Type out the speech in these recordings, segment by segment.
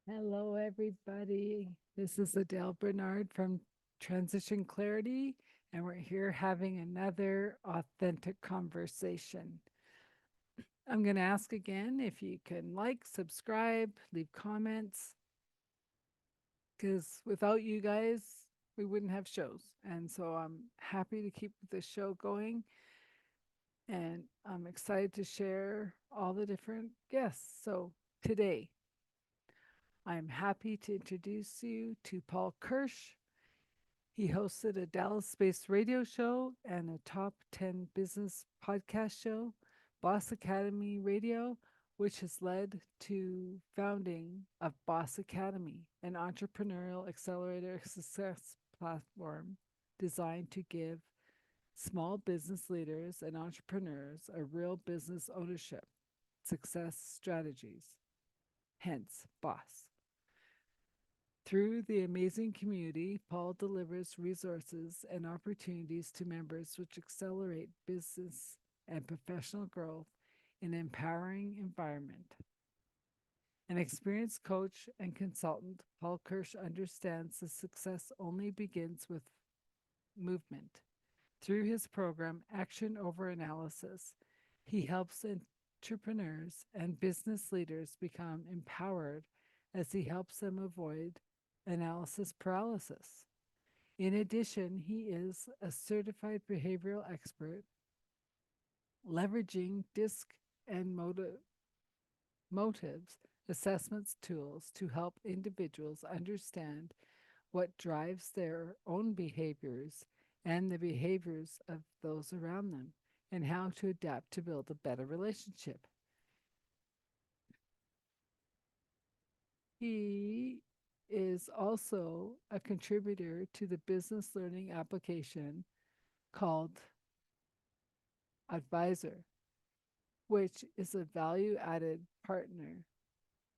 Hello, everybody. This is Adele Bernard from Transition Clarity, and we're here having another authentic conversation. I'm going to ask again if you can like, subscribe, leave comments, because without you guys, we wouldn't have shows. And so I'm happy to keep this show going, and I'm excited to share all the different guests. So today, I'm happy to introduce you to Paul Kirsch. He hosted a Dallas based radio show and a top 10 business podcast show, Boss Academy Radio, which has led to founding of Boss Academy, an entrepreneurial accelerator success platform designed to give small business leaders and entrepreneurs a real business ownership success strategies, hence Boss. Through the amazing community, Paul delivers resources and opportunities to members which accelerate business and professional growth in an empowering environment. An experienced coach and consultant, Paul Kirsch understands that success only begins with movement. Through his program, Action Over Analysis, he helps entrepreneurs and business leaders become empowered as he helps them avoid analysis paralysis. In addition, he is a certified behavioral expert, leveraging DISC and motives assessments tools to help individuals understand what drives their own behaviors and the behaviors of those around them, and how to adapt to build a better relationship. He is also a contributor to the business learning application called Advisor, which is a value added partner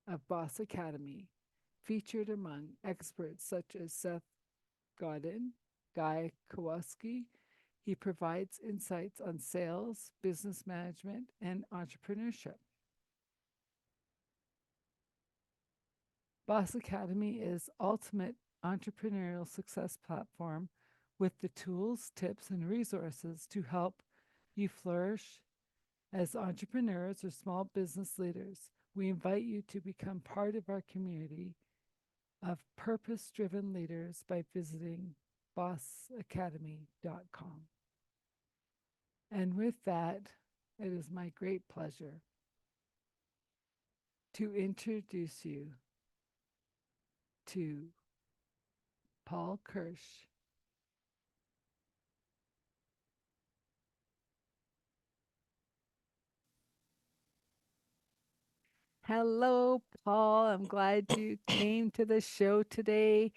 of Boss Academy, featured among experts such as Seth Godin, Guy Kowalski. He provides insights on sales, business management, and entrepreneurship. Boss Academy is ultimate entrepreneurial success platform with the tools, tips, and resources to help you flourish as entrepreneurs or small business leaders. We invite you to become part of our community of purpose driven leaders by visiting bossacademy.com. And with that, it is my great pleasure to introduce you to Paul Kirsch. Hello, Paul. I'm glad you came to the show today.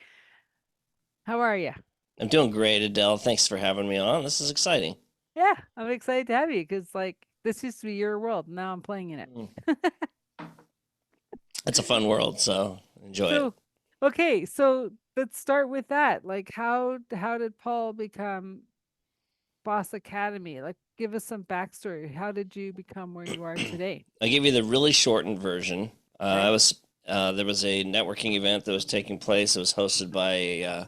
How are you? I'm doing great, Adele. Thanks for having me on. This is exciting. Yeah, I'm excited to have you because, like, this used to be your world. Now I'm playing in it. Mm. It's a fun world, so enjoy it. So, okay, so let's start with that. Like, how did Paul become Boss Academy? Like, give us some backstory. How did you become where you are today? I'll give you the really shortened version. I Okay. was there was a networking event that was taking place. It was hosted by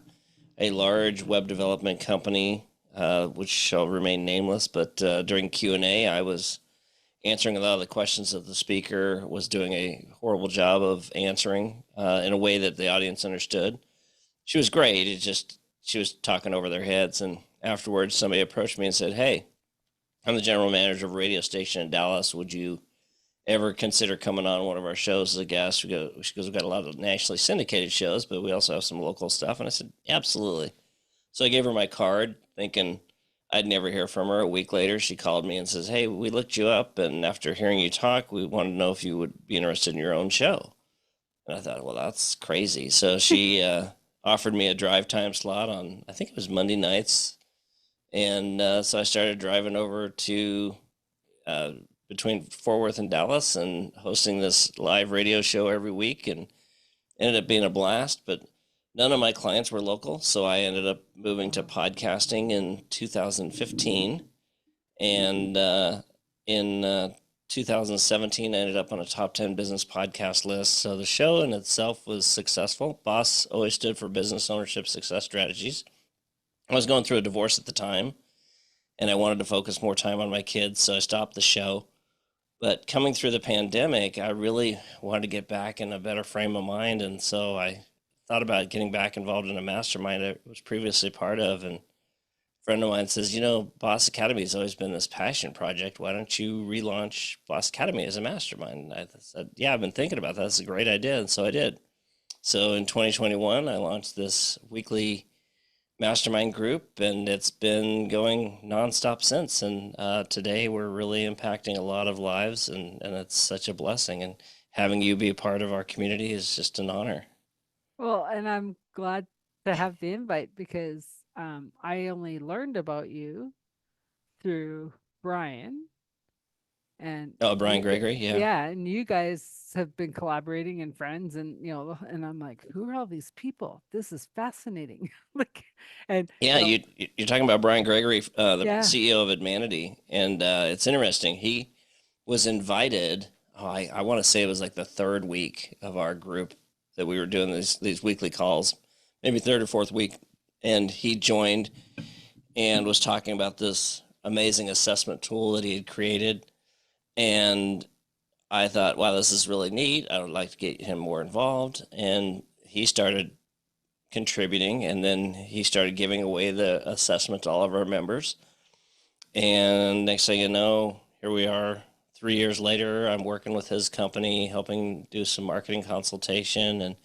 a large web development company, which shall remain nameless. But during Q&A, I was answering a lot of the questions that the speaker was doing a horrible job of answering in a way that the audience understood. She was great. It just she was talking over their heads. And afterwards, somebody approached me and said, "Hey, I'm the general manager of a radio station in Dallas. Would you ever consider coming on one of our shows as a guest?" She goes, "We've got a lot of nationally syndicated shows, but we also have some local stuff." And I said, "Absolutely." So I gave her my card, thinking I'd never hear from her. A week later, she called me and says, "Hey, we looked you up, and after hearing you talk, we wanted to know if you would be interested in your own show." And I thought, well, that's crazy. So she offered me a drive time slot on, I think it was Monday nights. And so I started driving over to uh, between Fort Worth and Dallas and hosting this live radio show every week, and ended up being a blast. But none of my clients were local, so I ended up moving to podcasting in 2015. And in 2017, I ended up on a top 10 business podcast list. So the show in itself was successful. Boss always stood for business ownership success strategies. I was going through a divorce at the time and I wanted to focus more time on my kids, so I stopped the show. But coming through the pandemic, I really wanted to get back in a better frame of mind. And so I thought about getting back involved in a mastermind I was previously part of. And friend of mine says, Boss Academy has always been this passion project. Why don't you relaunch Boss Academy as a mastermind? And I said, yeah, I've been thinking about that. That's a great idea. And so I did. So in 2021, I launched this weekly mastermind group, and it's been going nonstop since. And today we're really impacting a lot of lives, and it's such a blessing. And having you be a part of our community is just an honor. Well, and I'm glad to have the invite because I only learned about you through Brian and Oh, Brian Gregory, yeah. yeah, and you guys have been collaborating and friends, and and I'm like, who are all these people? This is fascinating. Like, and Yeah, you're talking about Brian Gregory, the yeah, CEO of Admanity, and it's interesting. He was invited. Oh, I want to say it was like the third week of our group that we were doing these weekly calls, maybe third or fourth week, and he joined and was talking about this amazing assessment tool that he had created, and I thought, wow, this is really neat. I would like to get him more involved, and he started contributing, and then he started giving away the assessment to all of our members. And next thing you know, here we are 3 years later. I'm working with his company, helping do some marketing consultation, and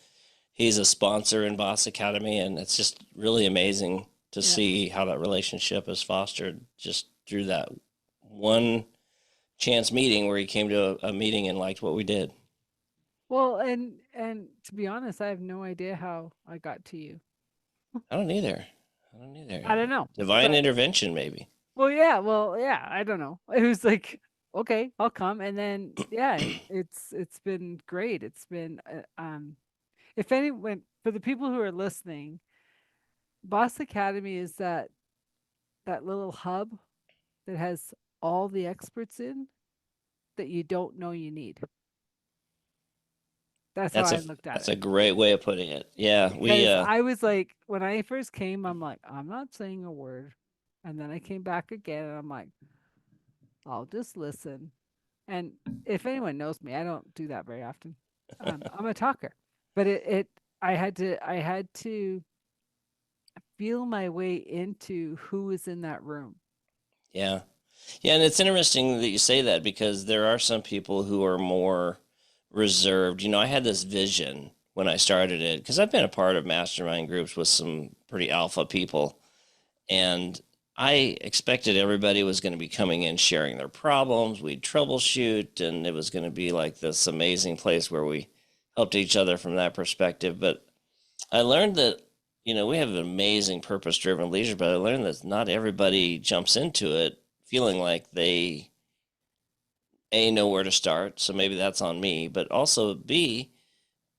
he's a sponsor in Boss Academy. And it's just really amazing to yeah. see how that relationship is fostered just through that one chance meeting where he came to a meeting and liked what we did. Well, and to be honest, I have no idea how I got to you. I don't either. I don't either. I don't know, Divine but intervention, maybe. well, yeah, I don't know. It was like, okay, I'll come, and then yeah, it's been great. It's been if anyone for the people who are listening, Boss Academy is that little hub that has all the experts in that you don't know you need. That's how That's a I looked at that's it. a great way of putting it. Yeah, we Because I was like, when I first came, I'm like, I'm not saying a word. And then I came back again and I'm like, I'll just listen. And if anyone knows me, I don't do that very often. I'm a talker. But I had to feel my way into who was in that room. yeah. Yeah, and it's interesting that you say that because there are some people who are more reserved. I had this vision when I started it because I've been a part of mastermind groups with some pretty alpha people, and I expected everybody was going to be coming in sharing their problems. We'd troubleshoot, and it was going to be like this amazing place where we helped each other from that perspective. But I learned that, we have an amazing purpose driven leadership, but I learned that not everybody jumps into it feeling like they know where to start. So maybe that's on me, but also B,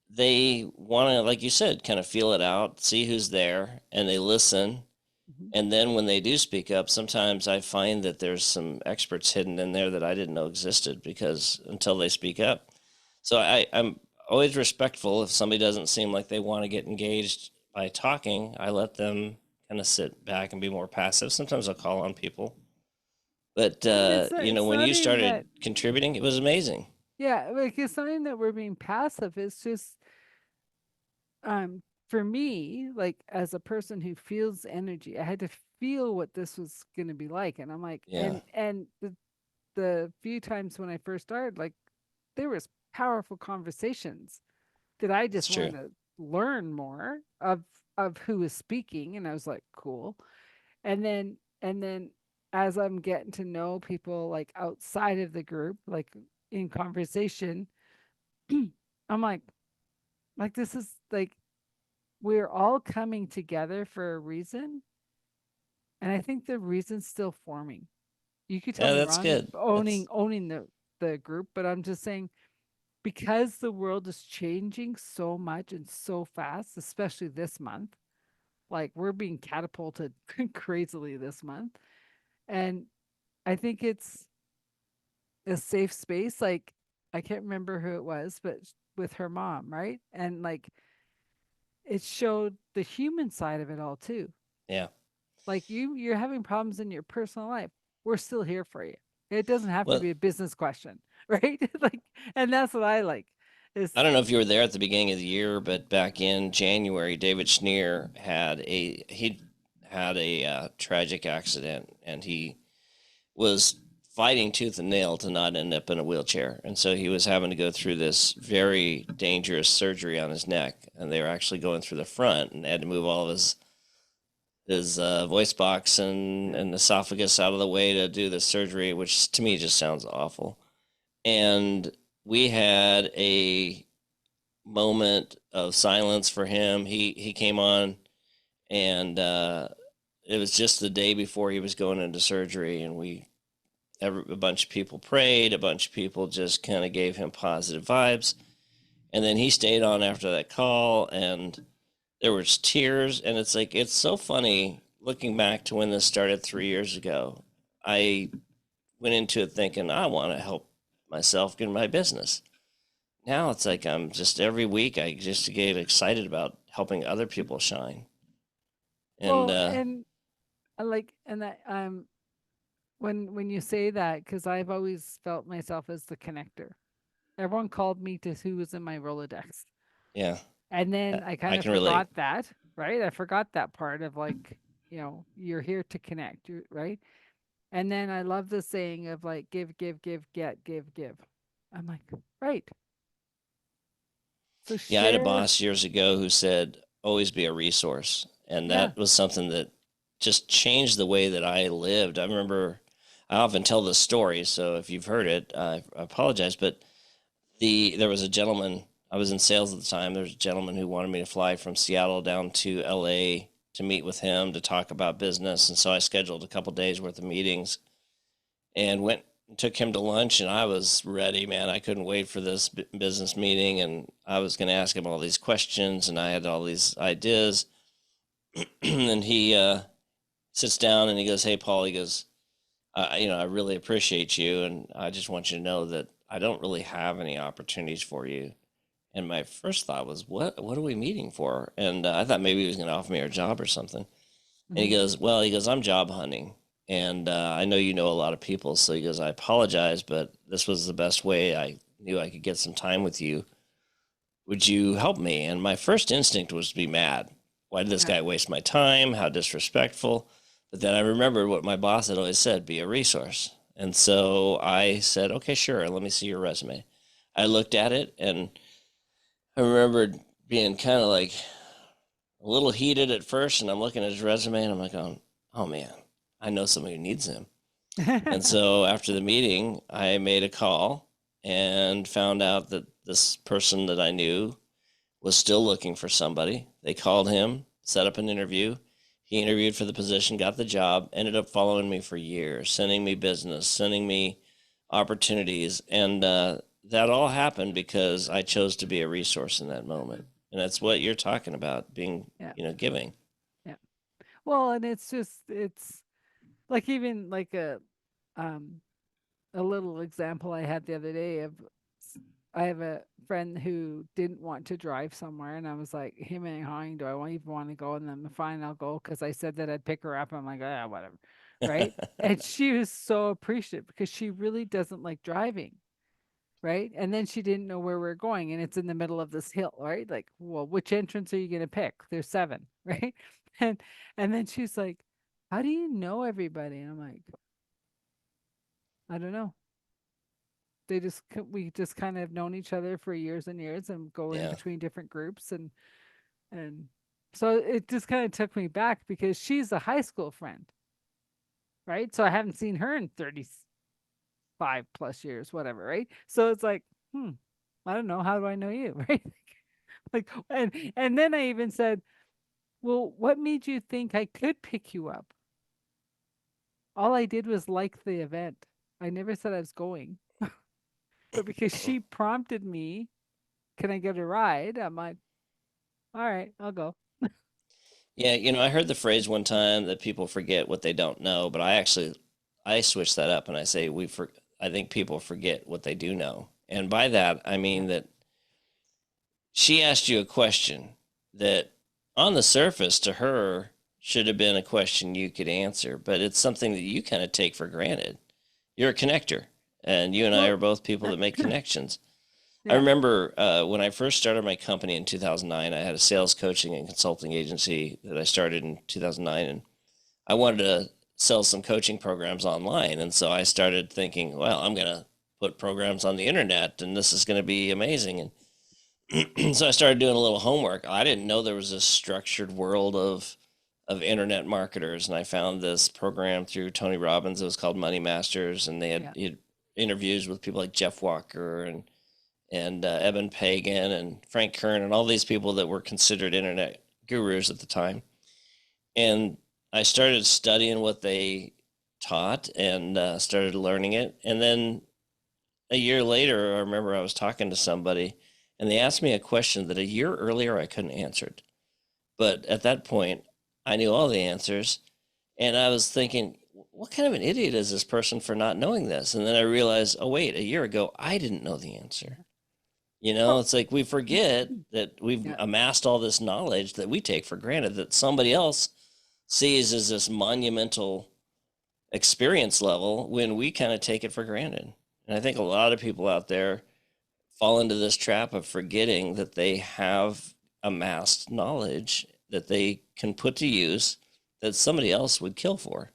they want to, like you said, kind of feel it out, see who's there, and they listen. Mhm. And then when they do speak up, sometimes I find that there's some experts hidden in there that I didn't know existed because until they speak up. So I'm always respectful. If somebody doesn't seem like they want to get engaged by talking, I let them kind of sit back and be more passive. Sometimes I'll call on people. But, And it's when not you even started that, contributing, it was amazing. yeah, like it's not even that we're being passive. It's just for me, like as a person who feels energy, I had to feel what this was going to be like, and I'm like, Yeah, and the few times when I first started, like there was powerful conversations that I that's just true. wanted to learn more of who was speaking, and I was like, cool. And then as I'm getting to know people like outside of the group, like in conversation, I'm like this is like we're all coming together for a reason, and I think the reason's still forming. You could tell Yeah, me that's wrong, good. owning the group, but I'm just saying because the world is changing so much and so fast, especially this month. Like we're being catapulted crazily this month, and I think a safe space. Like, I can't remember who it was, but with her mom, right? And like, it showed the human side of it all too. Yeah. Like, you're having problems in your personal life. We're still here for you. It doesn't have to Well, be a business question, right? Like, and that's what I like. Is I don't know if you were there at the beginning of the year, but back in January, David Schneer had a tragic accident, and he was fighting tooth and nail to not end up in a wheelchair, and so he was having to go through this very dangerous surgery on his neck, and they were actually going through the front, and had to move all of his voice box and esophagus out of the way to do the surgery, which to me just sounds awful. And we had a moment of silence for him. He came on, and it was just the day before he was going into surgery, and a bunch of people prayed, a bunch of people just kind of gave him positive vibes, and then he stayed on after that call, and there was tears, and it's like it's so funny looking back to when this started 3 years ago. I went into it thinking I want to help myself get my business. Now it's like I'm just every week I just get excited about helping other people shine. And well, and I like, and that when you say that, because I've always felt myself as the connector. Everyone called me to who was in my Rolodex. yeah, And then I I kind of can relate. forgot that, right? I forgot that part of like, you're here to connect, right? And then I love the saying of like, give, give, give, get, give, give. I'm like, right. So Yeah, I had a share. boss years ago who said always be a resource, and Yeah. that was something that just changed the way that I lived. I remember I often tell this story, so if you've heard it, I apologize, but there was a gentleman. I was in sales at the time. There was a gentleman who wanted me to fly from Seattle down to LA to meet with him to talk about business, and so I scheduled a couple days worth of meetings and went and took him to lunch, and I was ready, man. I couldn't wait for this business meeting, and I was going to ask him all these questions, and I had all these ideas. And he sits down and he goes, "Hey, Paul," he goes, I really appreciate you, and I just want you to know that I don't really have any opportunities for you." And my first thought was, what are we meeting for? And I thought maybe he was going to offer me a job or something. And he Hmm. goes, "Well," he goes, "I'm job hunting. And I know you know a lot of people." So he goes, "I apologize, but this was the best way I knew I could get some time with you. Would you help me?" And my first instinct was to be mad. Why did this Yeah. guy waste my time? How disrespectful. But then I remembered what my boss had always said, be a resource. And so I said, "Okay, sure. Let me see your resume." I looked at it, and I remembered being kind of like a little heated at first. And I'm looking at his resume, and I'm like, oh man, I know somebody who needs him. And so after the meeting, I made a call and found out that this person that I knew was still looking for somebody. They called him, set up an interview. He interviewed for the position, got the job, ended up following me for years, sending me business, sending me opportunities. And that all happened because I chose to be a resource in that moment. And that's what you're talking about, being, Yeah. giving. Yeah. Well, and it's like, even like um a little example I had the other day of, I have a friend who didn't want to drive somewhere, and I was like, him and hawing, do I even want to go? And then fine, I'll go, because I said that I'd pick her up. I'm like, ah, whatever, right? And she was so appreciative because she really doesn't like driving, right? And then she didn't know where we're going, and it's in the middle of this hill, right? Like, well, which entrance are you going to pick? There's seven, right? And and then she's like, how do you know everybody? And I'm like, I don't know. We just kind of known each other for years and years, and go in Yeah. between different groups, and so it just kind of took me back, because she's a high school friend, right? So I haven't seen her in 35 plus years, whatever, right? So it's like, hmm, I don't know, how do I know you? Right? Like, and then I even said, well, what made you think I could pick you up? All I did was like the event. I never said I was going, but because she prompted me, can I get a ride? I'm like, all right, I'll go. Yeah, I heard the phrase one time that people forget what they don't know, but I switch that up and I say I think people forget what they do know. And by that, I Yeah. mean that she asked you a question that on the surface to her should have been a question you could answer, but it's something that you kind of take for granted. You're a connector, and you and I Well, are both people that make connections. I yeah. remember when I first started my company in 2009, I had a sales coaching and consulting agency that I started in 2009, and I wanted to sell some coaching programs online. And so I started thinking, well, I'm going to put programs on the internet and this is going to be amazing. And so I started doing a little homework. I didn't know there was this structured world of internet marketers, and I found this program through Tony Robbins. It was called Money Masters, and Yeah. he had interviews with people like Jeff Walker and Eben Pagan and Frank Kern and all these people that were considered internet gurus at the time. And I started studying what they taught and started learning it. And then a year later, I remember I was talking to somebody and they asked me a question that a year earlier I couldn't answer it. But at that point, I knew all the answers. And I was thinking, what kind of an idiot is this person for not knowing this? And then I realized, oh, wait, a year ago, I didn't know the answer. You know, Well, it's like we forget that we've yeah. amassed all this knowledge that we take for granted that somebody else sees as this monumental experience level when we kind of take it for granted. And I think a lot of people out there fall into this trap of forgetting that they have amassed knowledge that they can put to use that somebody else would kill for.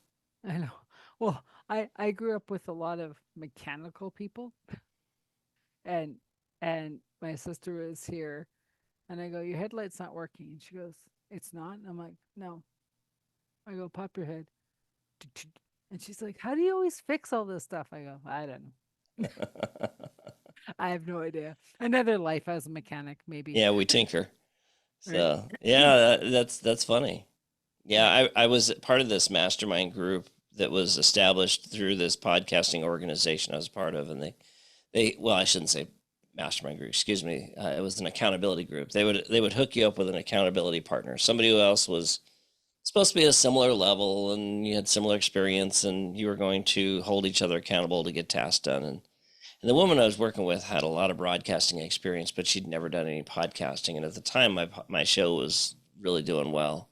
I know. Well, I grew up with a lot of mechanical people, and my sister was here, and I go, "Your headlight's not working," and she goes, "It's not." And I'm like, "No." I go, "Pop your head," and she's like, "How do you always fix all this stuff?" I go, "I don't know. I have no idea." Another life as a mechanic, maybe. Yeah, we tinker. Right? So yeah, that's funny. Yeah, Yeah. I was part of this mastermind group that was established through this podcasting organization I was part of, and they well, I shouldn't say mastermind group, excuse me. It was an accountability group. They would hook you up with an accountability partner, somebody who else was supposed to be at a similar level, and you had similar experience, and you were going to hold each other accountable to get tasks done. And the woman I was working with had a lot of broadcasting experience, but she'd never done any podcasting. And at the time, my show was really doing well,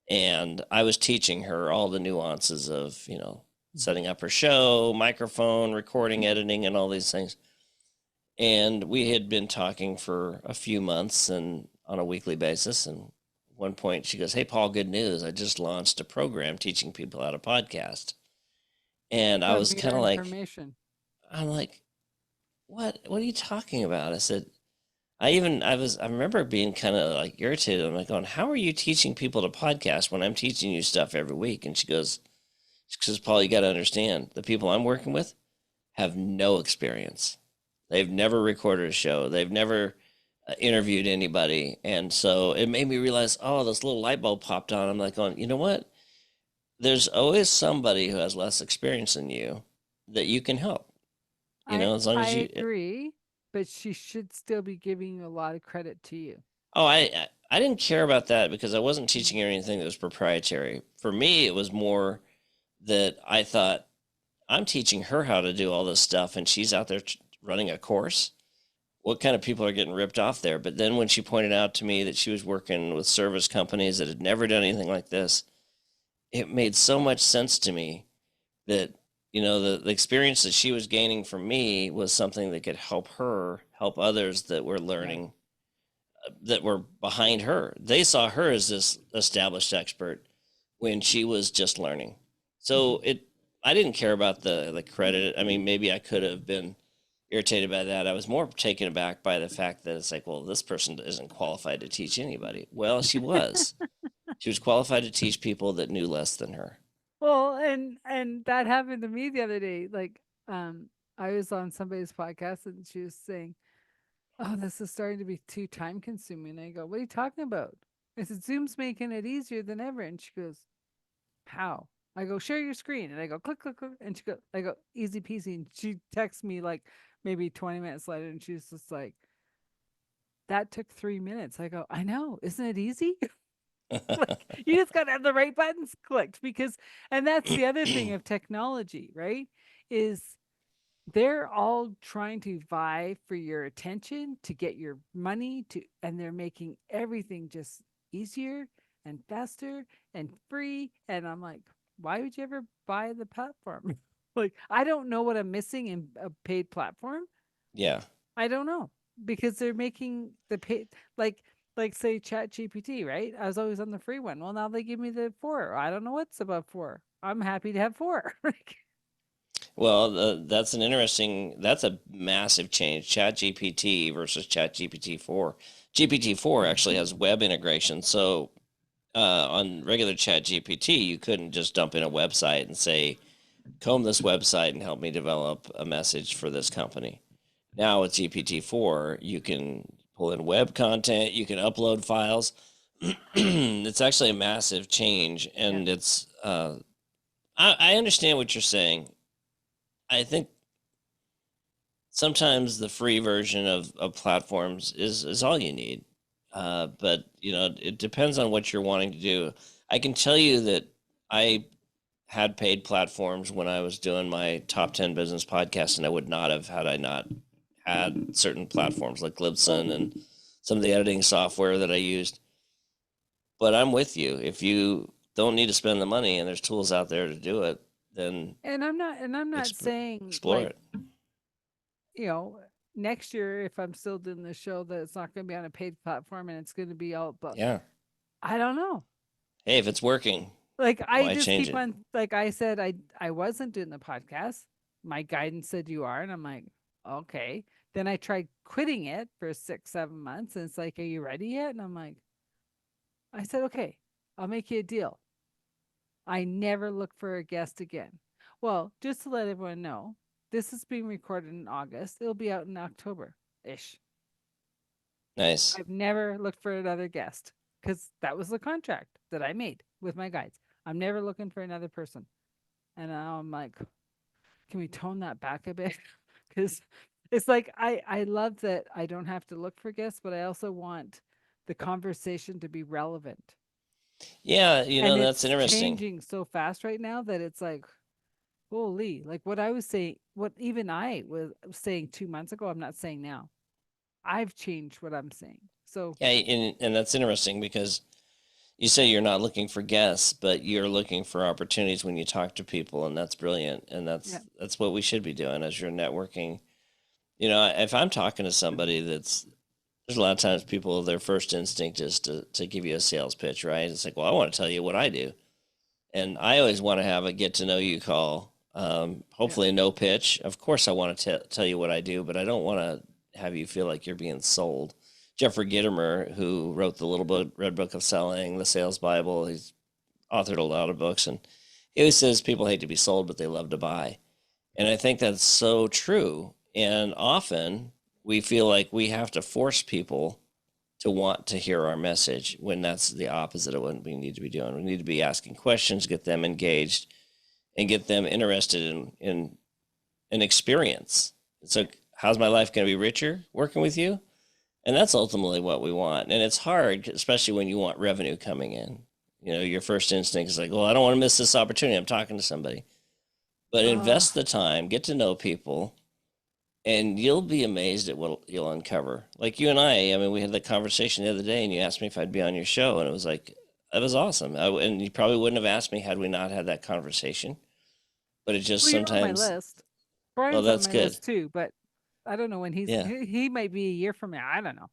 and I was teaching her all the nuances of setting up her show, microphone, recording, editing, and all these things. And we had been talking for a few months and on a weekly basis. And at one point, she goes, "Hey, Paul, good news! I just launched a program teaching people how to podcast." And I Let was me kind your of like, information. I'm like, what are you talking about? I said, I remember being kind of like irritated. I'm like going, how are you teaching people to podcast when I'm teaching you stuff every week? And she goes, Paul, you got to understand the people I'm working with have no experience. They've never recorded a show. They've never interviewed anybody. And so it made me realize, oh, this little light bulb popped on. I'm like going, you know what? There's always somebody who has less experience than you that you can help, as long I as you. agree, but she should still be giving you a lot of credit to you. Oh, I didn't care about that because I wasn't Mm. teaching her anything that was proprietary. For me, it was more that I thought I'm teaching her how to do all this stuff, and she's out there running a course. What kind of people are getting ripped off there? But then when she pointed out to me that she was working with service companies that had never done anything like this, it made so much sense to me that the experience that she was gaining from me was something that could help her help others that were Yeah. learning, that were behind her. They saw her as this established expert when she was just learning. Hmm. So I didn't care about the credit. I mean, maybe I could have been irritated by that. I was more taken aback by the fact that it's like, well, this person isn't qualified to teach anybody. Well, she was. She was qualified to teach people that knew less than her. Well, and that happened to me the other day. Like, I was on somebody's podcast and she was saying, "Oh, this is starting to be too time consuming." I go, "What are you talking about?" I said, "Zoom's making it easier than ever." And she goes, "How?" I go, "Share your screen." And I go, "Click, click, click." And I go, "Easy peasy." And she texts me like maybe 20 minutes later and she's just like, "That took 3 minutes." I go, "I know. Isn't it easy?" Like, you just got to have the right buttons clicked, because, and that's the other thing of technology, right? Is they're all trying to vie for your attention to get your money to, and they're making everything just easier and faster and free. And I'm like, why would you ever buy the platform? Like, I don't know what I'm missing in a paid platform. Yeah. I don't know, because they're making the pay, like say Chat GPT, right? I was always on the free one. Well, now they give me the four. I don't know what's above four. I'm happy to have four. Well, that's a massive change. Chat GPT versus Chat GPT-4. GPT-4 actually has web integration. So on regular Chat GPT, you couldn't just dump in a website and say, comb this website and help me develop a message for this company. Now with GPT-4, you can pull in web content, you can upload files. It's actually a massive change, Yeah. and I understand what you're saying. I think sometimes the free version of platforms is all you need. But it depends on what you're wanting to do. I can tell you that I had paid platforms when I was doing my top 10 business podcast, and I would not have had I not had certain platforms like Libsyn and some of the editing software that I used. But I'm with you. If you don't need to spend the money and there's tools out there to do it, then And I'm not saying explore like, it. you know, next year if I'm still doing the show that it's not going to be on a paid platform and it's going to be all, but Yeah. I don't know. Hey, if it's working, Like I why just change keep it? on, like I said, I wasn't doing the podcast. My guidance said you are, and I'm like, okay. Then I tried quitting it for 6, 7 months, and it's like, are you ready yet? And I'm like, I said, okay, I'll make you a deal. I never look for a guest again. Well, just to let everyone know, this is being recorded in August. It'll be out in October ish. Nice. I've never looked for another guest because that was the contract that I made with my guides. I'm never looking for another person. And now I'm like, can we tone that back a bit? Because it's like I love that I don't have to look for guests, but I also want the conversation to be relevant. Yeah, And that's it's interesting. changing so fast right now that it's like, holy, like what I was saying, what even I was saying 2 months ago, I'm not saying now. I've changed what I'm saying. So Yeah, and that's interesting because you say you're not looking for guests, but you're looking for opportunities when you talk to people, and that's brilliant. And yeah, that's what we should be doing as you're networking. If I'm talking to somebody there's a lot of times people, their first instinct is to give you a sales pitch, right? It's like, well, I want to tell you what I do. And I always want to have a get to know you call. yeah, Hopefully, no pitch. Of course, I want to tell you what I do, but I don't want to have you feel like you're being sold. Jeffrey Gitomer, who wrote the Little Book, Red Book of Selling, the Sales Bible, he's authored a lot of books, and he always says people hate to be sold, but they love to buy. And I think that's so true. And often we feel like we have to force people to want to hear our message when that's the opposite of what we need to be doing. We need to be asking questions, get them engaged, and get them interested in an experience. So, how's my life going to be richer working with you? And that's ultimately what we want. And it's hard, especially when you want revenue coming in. Your first instinct is like, well, I don't want to miss this opportunity. I'm talking to somebody. But uh, invest the time, get to know people, and you'll be amazed at what you'll uncover. Like you and I mean, we had the conversation the other day, and you asked me if I'd be on your show, and it was like, that was awesome. And you probably wouldn't have asked me had we not had that conversation. But it just well, you're on my sometimes, list. well, Brian's on that's my good. list too, but I don't know when Yeah, he might be a year from now. I don't know.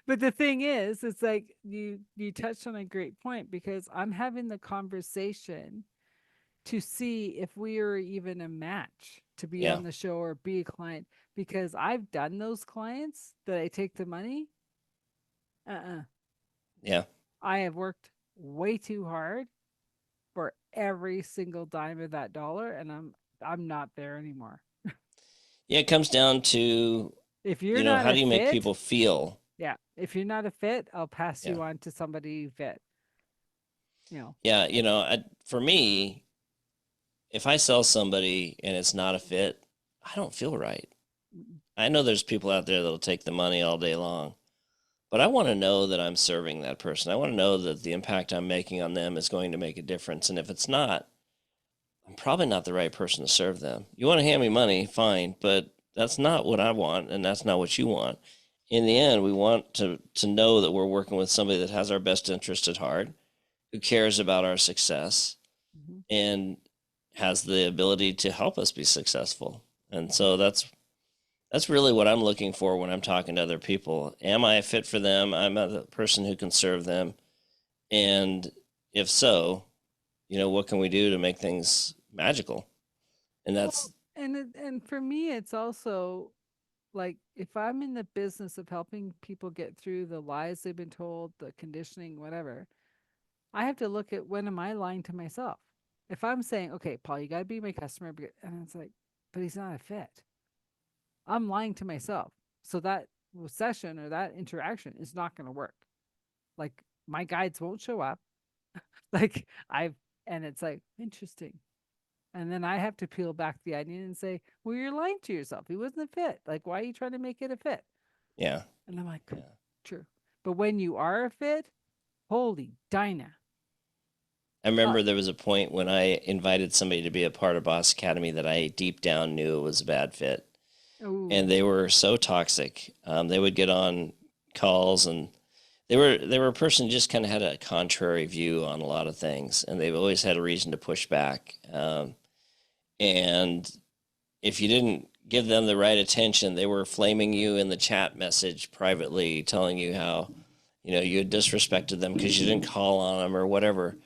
But the thing is, it's like you touched on a great point because I'm having the conversation to see if we are even a match to be yeah, on the show or be a client, because I've done those clients that I take the money. Uh-uh. yeah, I have worked way too hard for every single dime of that dollar, and I'm not there anymore. yeah. It comes down to, If you're not how a do you make fit, people feel? yeah, if you're not a fit, I'll pass Yeah, you on to somebody who fit. You know, yeah. For me, if I sell somebody and it's not a fit, I don't feel right. Mm, I know there's people out there that'll take the money all day long, but I want to know that I'm serving that person. I want to know that the impact I'm making on them is going to make a difference. And if it's not, I'm probably not the right person to serve them. You want to hand me money, fine, but that's not what I want, and that's not what you want. In the end, we want to know that we're working with somebody that has our best interest at heart, who cares about our success, Mhm. and has the ability to help us be successful. And so that's really what I'm looking for when I'm talking to other people. Am I a fit for them? Am I the person who can serve them? And if so, what can we do to make things magical? And Well, that's, and for me, it's also like if I'm in the business of helping people get through the lies they've been told, the conditioning, whatever, I have to look at when am I lying to myself? If I'm saying, okay, Paul, you got to be my customer, and it's like, but he's not a fit, I'm lying to myself. So that session or that interaction is not going to work. Like my guides won't show up. Like and it's like, interesting. And then I have to peel back the onion and say, well, you're lying to yourself. He wasn't a fit. Like, why are you trying to make it a fit? yeah, And I'm like, yeah. true. But when you are a fit, holy Dinah. I Uh, remember there was a point when I invited somebody to be a part of Boss Academy that I deep down knew it was a bad fit. oh, And they were so toxic. They would get on calls, and they were a person who just kind of had a contrary view on a lot of things, and they've always had a reason to push back. And if you didn't give them the right attention, they were flaming you in the chat message privately, telling you how you had disrespected them because you didn't call on them or whatever.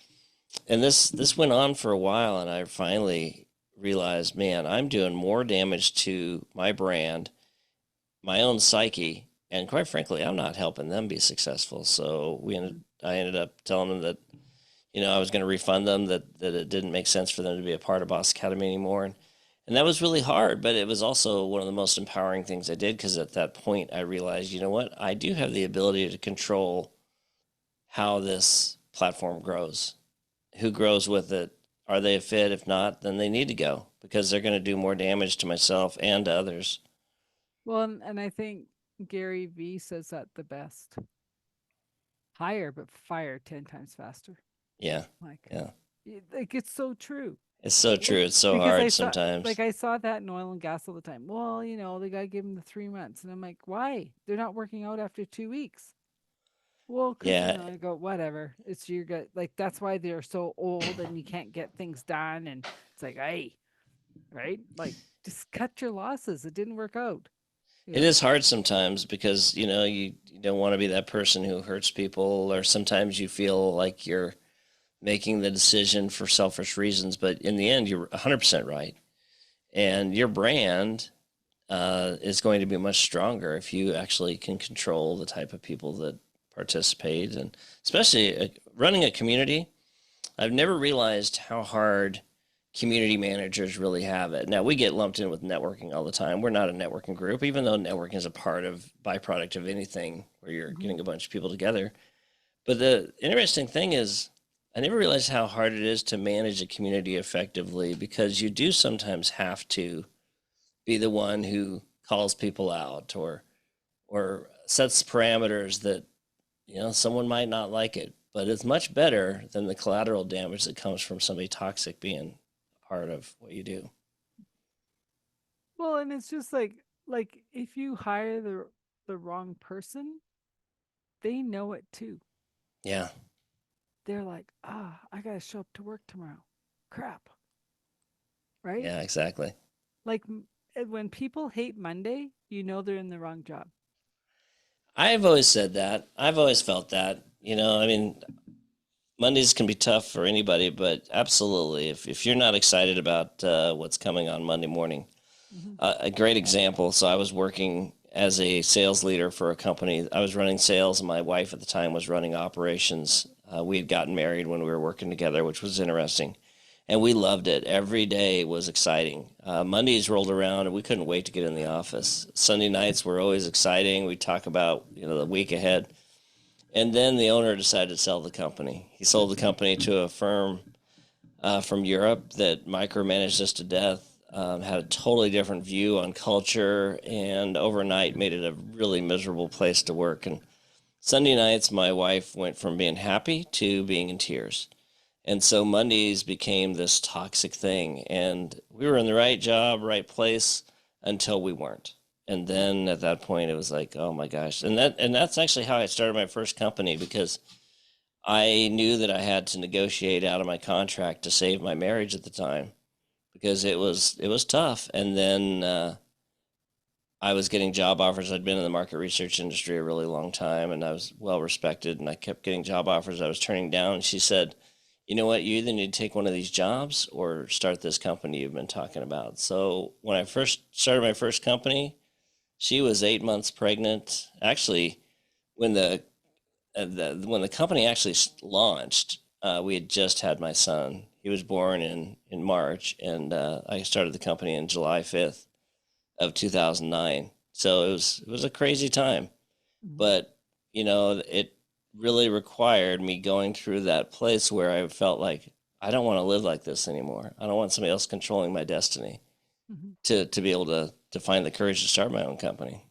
And this went on for a while, and I finally realized, man, I'm doing more damage to my brand, my own psyche, and quite frankly, I'm not helping them be successful. So I ended up telling them that I was going to refund them, that it didn't make sense for them to be a part of Boss Academy anymore. And that was really hard, but it was also one of the most empowering things I did, because at that point I realized, you know what? I do have the ability to control how this platform grows, who grows with it. Are they a fit? If not, then they need to go, because they're going to do more damage to myself and to others. well, and I think Gary V says that the best. Hire, but fire 10 times faster. Yeah. Like, Yeah. like it's so true. It's so true. It's so Because hard sometimes. I saw that in oil and gas all the time. Well, they got to give them the 3 months. And I'm like, why? They're not working out after 2 weeks. Well, because, Yeah. I go, whatever. It's your gut. Like, that's why they're so old and you can't get things done. And it's like, hey, right? Like, just cut your losses. It didn't work out. You It know, is hard sometimes, because, you don't want to be that person who hurts people, or sometimes you feel like you're making the decision for selfish reasons, but in the end, you're 100% right. And your brand is going to be much stronger if you actually can control the type of people that participate. And especially running a community, I've never realized how hard community managers really have it. Now, we get lumped in with networking all the time. We're not a networking group, even though networking is a part of byproduct of anything where you're mhm. getting a bunch of people together. But the interesting thing is, I never realized how hard it is to manage a community effectively, because you do sometimes have to be the one who calls people out, or sets parameters that someone might not like it, but it's much better than the collateral damage that comes from somebody toxic being a part of what you do. Well, and it's just like if you hire the wrong person, they know it too. Yeah, They're like, I got to show up to work tomorrow. Crap. Right? yeah, exactly. Like when people hate Monday, they're in the wrong job. I've always said that. I've always felt that. I mean, Mondays can be tough for anybody, but absolutely, if you're not excited about what's coming on Monday morning, Mm-hmm. a great example. So I was working as a sales leader for a company. I was running sales, and my wife at the time was running operations. We had gotten married when we were working together, which was interesting, and we loved it. Every day was exciting. Mondays rolled around, and we couldn't wait to get in the office. Sunday nights were always exciting. We'd talk about the week ahead. And then the owner decided to sell the company. He sold the company to a firm from Europe that micromanaged us to death, had a totally different view on culture, and overnight made it a really miserable place to work. And Sunday nights, my wife went from being happy to being in tears. And so Mondays became this toxic thing. And we were in the right job, right place until we weren't. And then at that point it was like, oh my gosh. And that's actually how I started my first company, because I knew that I had to negotiate out of my contract to save my marriage at the time, because it was tough. And then I was getting job offers. I'd been in the market research industry a really long time, and I was well respected, and I kept getting job offers I was turning down. And she said, "You know what? You either need to take one of these jobs or start this company you've been talking about." So when I first started my first company, she was 8 months pregnant. Actually, when the company actually launched, we had just had my son. He was born in March, and I started the company in July 5th of 2009. So it was a crazy time, Mhm. but it really required me going through that place where I felt like I don't want to live like this anymore. I don't want somebody else controlling my destiny, Mhm. to be able to find the courage to start my own company.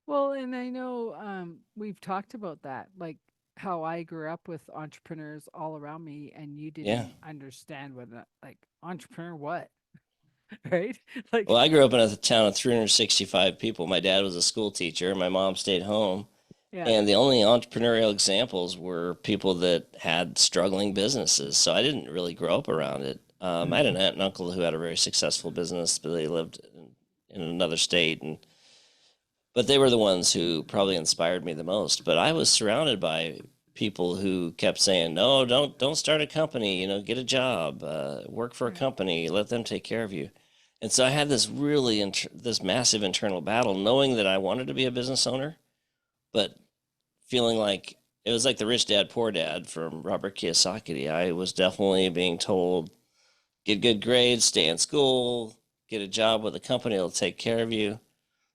Well, and I know we've talked about that, like how I grew up with entrepreneurs all around me, and you Yeah. didn't understand what, like, entrepreneur what, right? Like, Well, I grew up in a town of 365 people. My dad was a school teacher. My mom stayed home. yeah. And the only entrepreneurial examples were people that had struggling businesses. So I didn't really grow up around it. I had an aunt and uncle who had a very successful business, but they lived in another state, and but they were the ones who probably inspired me the most. But I was surrounded by people who kept saying, "No, don't start a company. Get a job, work for a Right. company, let them take care of you." And so I had this really this massive internal battle, knowing that I wanted to be a business owner, but feeling like it was like the Rich Dad Poor Dad from Robert Kiyosaki. I was definitely being told, get good grades, stay in school, get a job with a company that'll take care of you.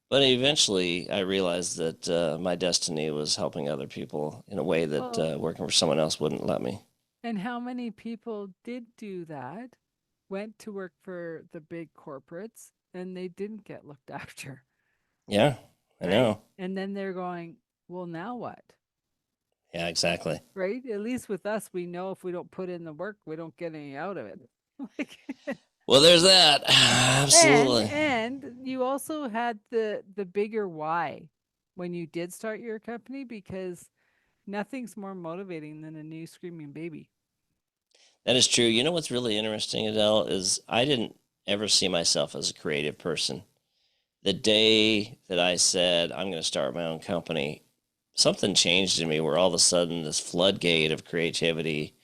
But eventually, I realized that my destiny was helping other people in a way that Well, working for someone else wouldn't let me. and how many people did do that, went to work for the big corporates, and they didn't get looked after, Yeah, I right? know. And then they're going, well, now what? Yeah, exactly. Right? At least with us, we know if we don't put in the work, we don't get any out of it. Like, Well, there's that. and Absolutely. and you also had the bigger why when you did start your company, because nothing's more motivating than a new screaming baby. That is true. You know what's really interesting, Adele, is I didn't ever see myself as a creative person. The day that I said I'm going to start my own company, something changed in me where all of a sudden this floodgate of creativity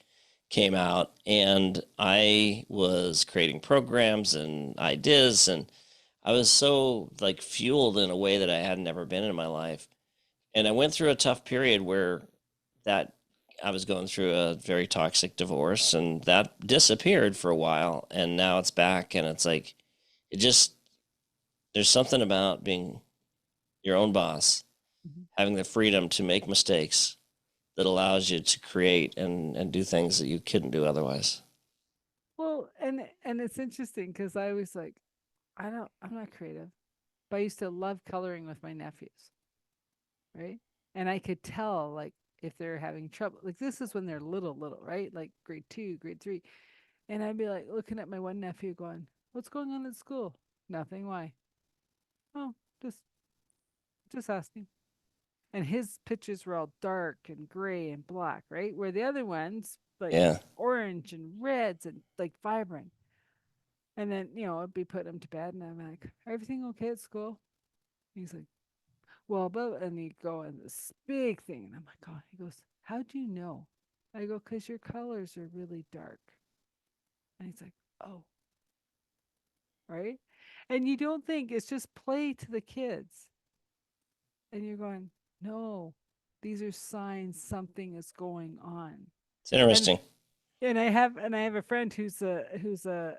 came out, and I was creating programs and ideas, and I was so like fueled in a way that I had never been in my life. And I went through a tough period where that I was going through a very toxic divorce, and that disappeared for a while, and now it's back, and it's like it just there's something about being your own boss, Mhm. having the freedom to make mistakes that allows you to create and do things that you couldn't do otherwise. Well, and it's interesting because I was like, I'm not creative, but I used to love coloring with my nephews, right? And I could tell, like, if they're having trouble. Like, this is when they're little, right? Like grade two, grade three. And I'd be like looking at my one nephew going, what's going on at school? Nothing. Why? Oh, just asking. And his pictures were all dark and gray and black, right? Where the other ones, like Yeah. orange and reds and like vibrant. And then, I'd be putting him to bed and I'm like, everything okay at school? He's like, well, but, and he go in this big thing. And I'm like, oh, he goes, how do you know? I go, because your colors are really dark. And he's like, oh, right. And you don't think it's just play to the kids. And you're going, no, these are signs something is going on. It's And interesting. I have a friend who's a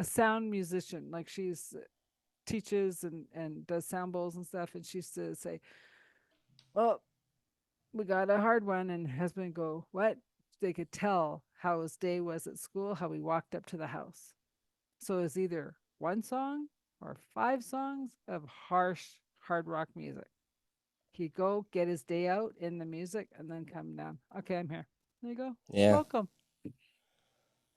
sound musician. Like, she's teaches and does sound bowls and stuff. And she used to say, well, we got a hard one. And her husband go, what? They could tell how his day was at school, how he walked up to the house. So it's either one song or 5 songs of harsh hard rock music. He'd go get his day out in the music and then come down. Okay, I'm here. There you go. You're Yeah. welcome.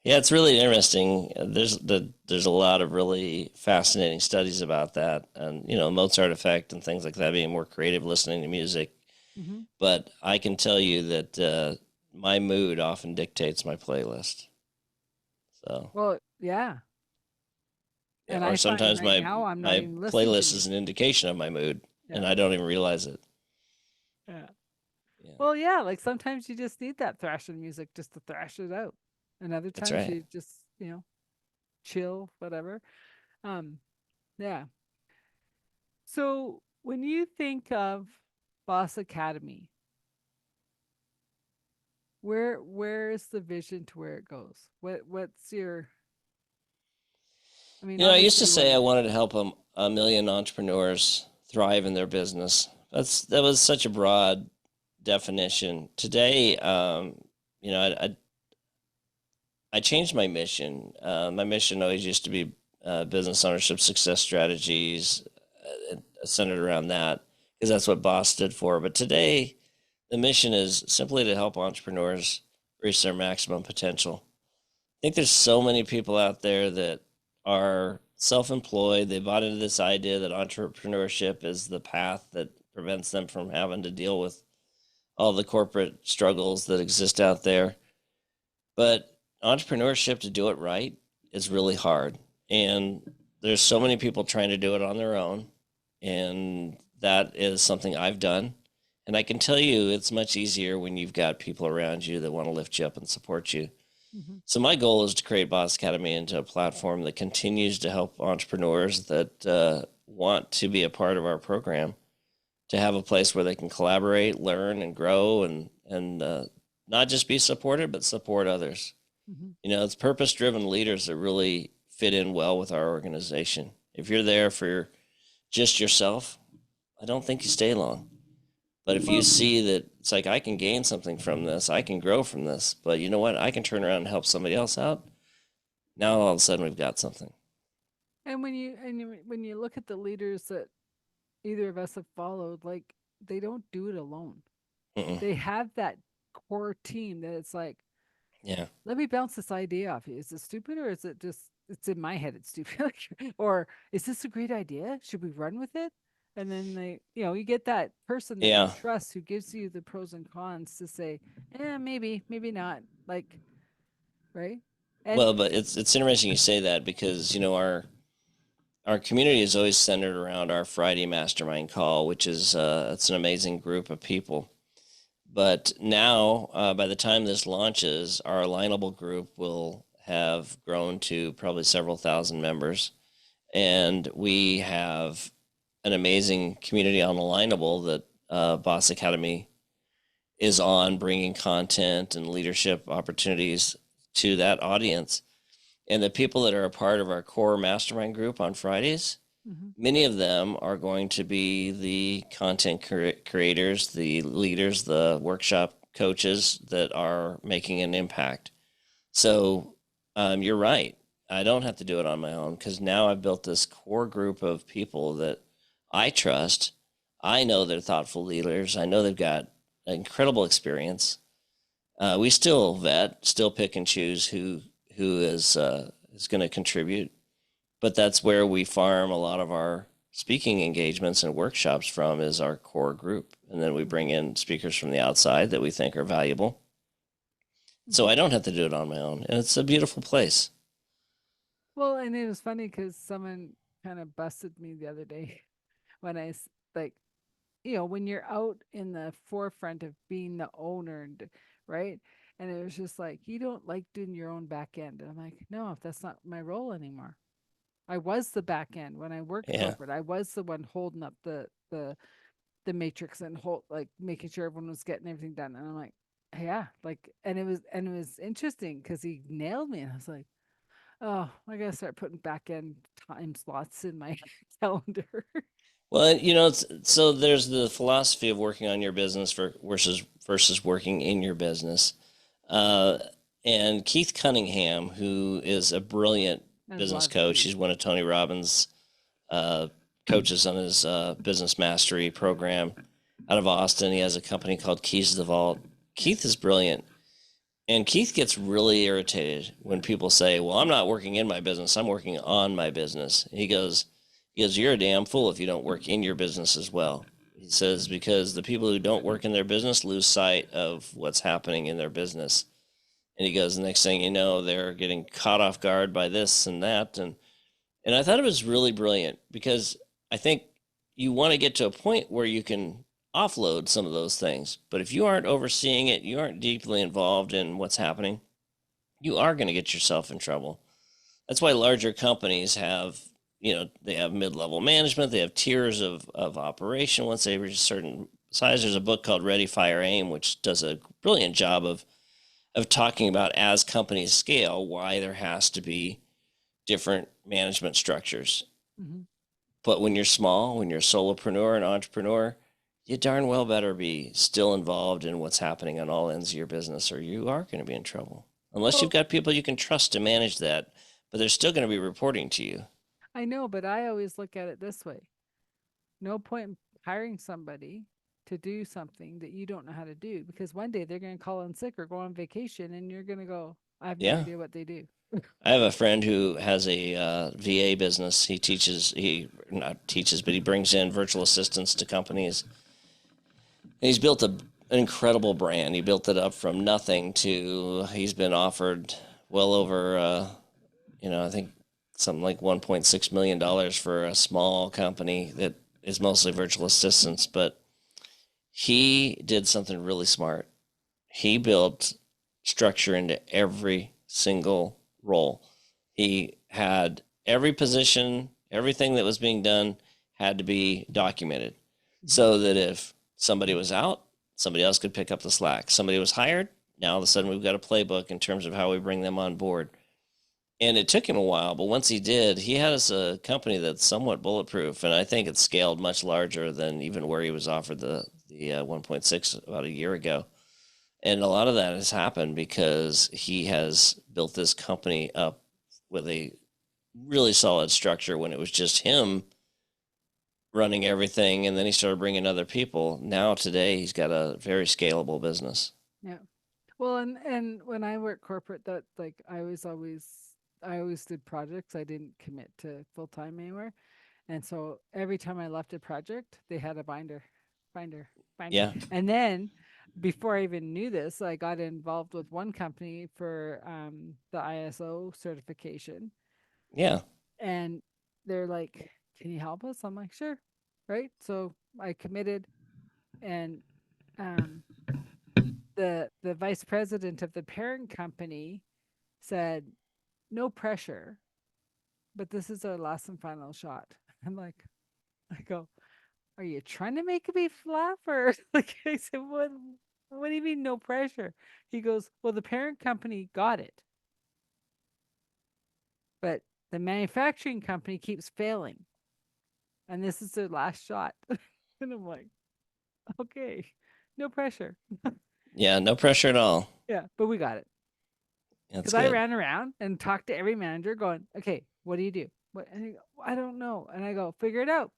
Yeah, it's really interesting. There's a lot of really fascinating studies about that, and Mozart effect and things like that, being more creative, listening to music. Hmm. But I can tell you that my mood often dictates my playlist. So, Well, yeah. yeah, And or I find sometimes right my now I'm not my even listening to playlist is music. an indication of my mood, and Yeah. I don't even realize it. Yeah. Yeah, Well, yeah, like sometimes you just need that thrashing music just to thrash it out. And other that's times right. you just, chill, whatever. Um, yeah. So when you think of Boss Academy, where is the vision to where it goes? What's your I mean, I used obviously to you want say to I wanted to help a million entrepreneurs thrive in their business. That was such a broad definition. Today, I changed my mission. My mission always used to be business ownership, success strategies, centered around that because that's what Boss stood for. But today, the mission is simply to help entrepreneurs reach their maximum potential. I think there's so many people out there that are self-employed. They bought into this idea that entrepreneurship is the path that prevents them from having to deal with all the corporate struggles that exist out there. But entrepreneurship, to do it right, is really hard. And there's so many people trying to do it on their own. And that is something I've done. And I can tell you it's much easier when you've got people around you that want to lift you up and support you. Mhm. So my goal is to create Boss Academy into a platform that continues to help entrepreneurs that want to be a part of our program to have a place where they can collaborate, learn, and grow, and not just be supported, but support others. Mhm. It's purpose-driven leaders that really fit in well with our organization. If you're there for just yourself, I don't think you stay long. But if you Well, see that it's like I can gain something from this, I can grow from this, but you know what? I can turn around and help somebody else out. Now all of a sudden we've got something. and when you look at the leaders that either of us have followed, like they don't do it alone. Mm-mm. They have that core team that it's like, Yeah. let me bounce this idea off you. Is it stupid or is it just it's in my head it's stupid? Or is this a great idea? Should we run with it? And then you get that person that you Yeah. trust who gives you the pros and cons to say, maybe, maybe not. Like, right? And Well, but it's interesting you say that because our community is always centered around our Friday mastermind call, which is it's an amazing group of people. But now, by the time this launches, our alignable group will have grown to probably several thousand members, and we have an amazing community on Alignable that Boss Academy is on, bringing content and leadership opportunities to that audience. And the people that are a part of our core mastermind group on Fridays, mhm. many of them are going to be the content creators, the leaders, the workshop coaches that are making an impact. So you're right. I don't have to do it on my own because now I've built this core group of people that I trust. I know they're thoughtful leaders. I know they've got incredible experience. We still vet, still pick and choose who is going to contribute, but that's where we farm a lot of our speaking engagements and workshops from is our core group, and then we bring in speakers from the outside that we think are valuable. So Mhm. I don't have to do it on my own, and it's a beautiful place. Well, and it was funny because someone kind of busted me the other day when like, when you're out in the forefront of being the owner, right? And it was just like, you don't like doing your own back end. And I'm like, no, that's not my role anymore. I was the back end when I worked Yeah. corporate. I was the one holding up the matrix and like making sure everyone was getting everything done. And I'm like, yeah, like, and it was interesting because he nailed me, and I was like, oh, I gotta start putting back end time slots in my calendar. Well, so there's the philosophy of working on your business versus working in your business. Uh, and Keith Cunningham, who is a brilliant I business love coach, Keith. he's one of Tony Robbins' uh, coaches on his business mastery program out of Austin. He has a company called Keys to the Vault. Keith is brilliant. And Keith gets really irritated when people say, "Well, I'm not working in my business. I'm working on my business." He goes, "You're a damn fool if you don't work in your business as well." He says, because the people who don't work in their business lose sight of what's happening in their business. And he goes, the next thing you know, they're getting caught off guard by this and that. And I thought it was really brilliant because I think you want to get to a point where you can offload some of those things. But if you aren't overseeing it, you aren't deeply involved in what's happening, you are going to get yourself in trouble. That's why larger companies have, they have mid-level management, they have tiers of operation once they reach a certain size. There's a book called Ready, Fire, Aim, which does a brilliant job of talking about, as companies scale, why there has to be different management structures. Hmm. But when you're small, when you're a solopreneur, an entrepreneur, you darn well better be still involved in what's happening on all ends of your business, or you are going to be in trouble. Unless you've Well, got people you can trust to manage that, but they're still going to be reporting to you. I know, but I always look at it this way. No point in hiring somebody to do something that you don't know how to do, because one day they're going to call in sick or go on vacation and you're going to go, I have no Yeah. idea what they do. I have a friend who has a VA business. He not teaches, but he brings in virtual assistants to companies. And he's built an incredible brand. He built it up from nothing to, he's been offered well over, I think something like $1.6 million for a small company that is mostly virtual assistants. But he did something really smart. He built structure into every single role. He had every position, everything that was being done had to be documented so that if somebody was out, somebody else could pick up the slack. Somebody was hired, now all of a sudden we've got a playbook in terms of how we bring them on board. And it took him a while, but once he did, he has a company that's somewhat bulletproof, and I think it's scaled much larger than even where he was offered the 1.6 about a year ago. And a lot of that has happened because he has built this company up with a really solid structure when it was just him running everything, and then he started bringing other people. Now today he's got a very scalable business. Yeah. Well, and when I work corporate, that like I always did projects. I didn't commit to full time anywhere. And so every time I left a project, they had a binder, binder. Yeah, And then before I even knew this, I got involved with one company for the ISO certification. yeah, And they're like, can you help us? I'm like, sure. Right. So I committed, and um, the vice president of the parent company said, no pressure, but this is our last and final shot. I'm like, I go, are you trying to make me laugh? Or like, I said, what do you mean no pressure? He goes, well, the parent company got it, but the manufacturing company keeps failing. And this is their last shot. And I'm like, okay, no pressure. yeah. No pressure at all. Yeah, but we got it. That's Because I good. ran around and talked to every manager going, okay, what do you do? What? And they go, I don't know. And I go, figure it out.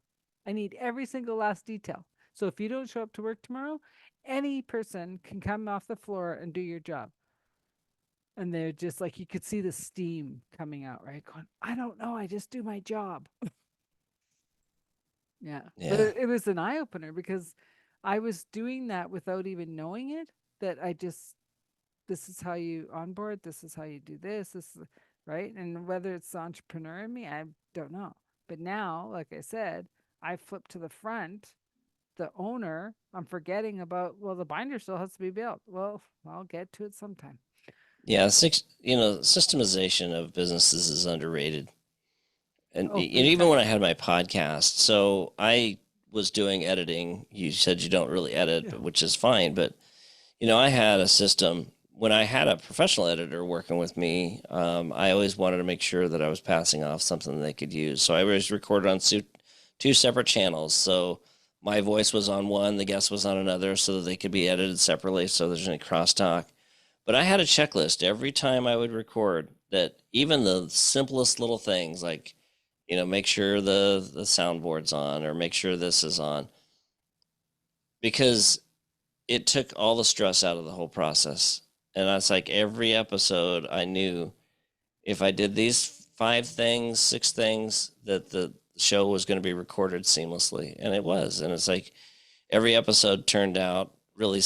I need every single last detail. So if you don't show up to work tomorrow, any person can come off the floor and do your job. And they're just like, you could see the steam coming out, right? Going, I don't know. I just do my job. Yeah. But Yeah, it was an eye opener because I was doing that without even knowing it. That I just, this is how you onboard, this is how you do this is right. And whether it's the entrepreneur in me, I don't know. But now, like I said, I flip to the front, the owner, I'm forgetting about, well, the binder still has to be built. Well, I'll get to it sometime. yeah. Systemization of businesses is underrated. And Oh, big even time. when I had my podcast, so I was doing editing. You said you don't really edit, Yeah. which is fine. But I had a system when I had a professional editor working with me. I always wanted to make sure that I was passing off something they could use. So I was recorded on two separate channels. So my voice was on one, the guest was on another, so that they could be edited separately. So there's any crosstalk. But I had a checklist every time I would record that even the simplest little things like make sure the soundboard's on or make sure this is on because it took all the stress out of the whole process. And it's like every episode I knew if I did these 5 things, 6 things, that the show was going to be recorded seamlessly. And it was. And it's like every episode turned out really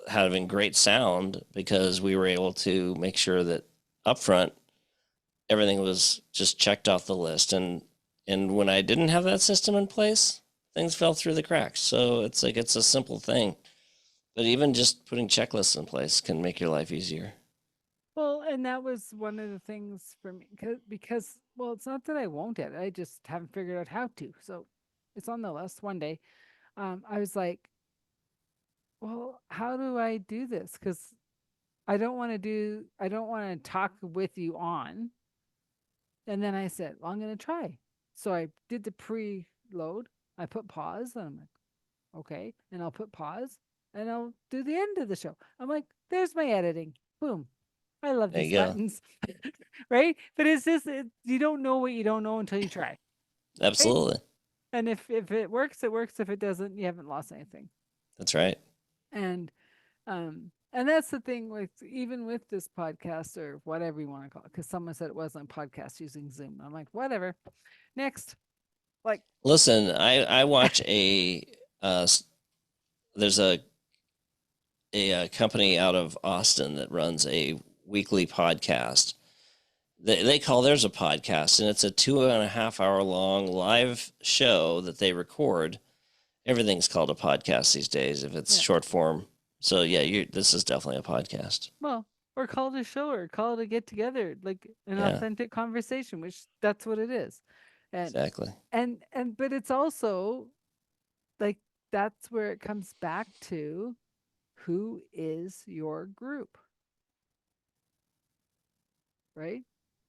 having great sound because we were able to make sure that up front everything was just checked off the list. And when I didn't have that system in place, things fell through the cracks. So it's like it's a simple thing. But even just putting checklists in place can make your life easier. Well, and that was one of the things for me because well, it's not that I won't edit. I just haven't figured out how to. So it's on the list one day. I was like, well, how do I do this? Because I don't want to talk with you on. And then I said, well, I'm going to try. So I did the preload. I put pause and I'm like, okay. And I'll put pause and I'll do the end of the show. I'm like, there's my editing. Boom. I love There these you go. buttons. Right. But it's just, you don't know what you don't know until you try. Right. Absolutely. And if it works, it works. If it doesn't, you haven't lost anything. That's right. And that's the thing with even with this podcast or whatever you want to call it, because someone said it wasn't a podcast using Zoom. I'm like, whatever. Next, like, Listen, I watch uh, there's a company out of Austin that runs a weekly podcast. They call theirs a podcast, and it's a 2.5 hour long live show that they record. Everything's called a podcast these days if it's yeah, short form. So yeah, this is definitely a podcast. well, or call it a show or call it a get together, like an Yeah, authentic conversation, which that's what it is. And exactly. but it's also like that's where it comes back to who is your group, right?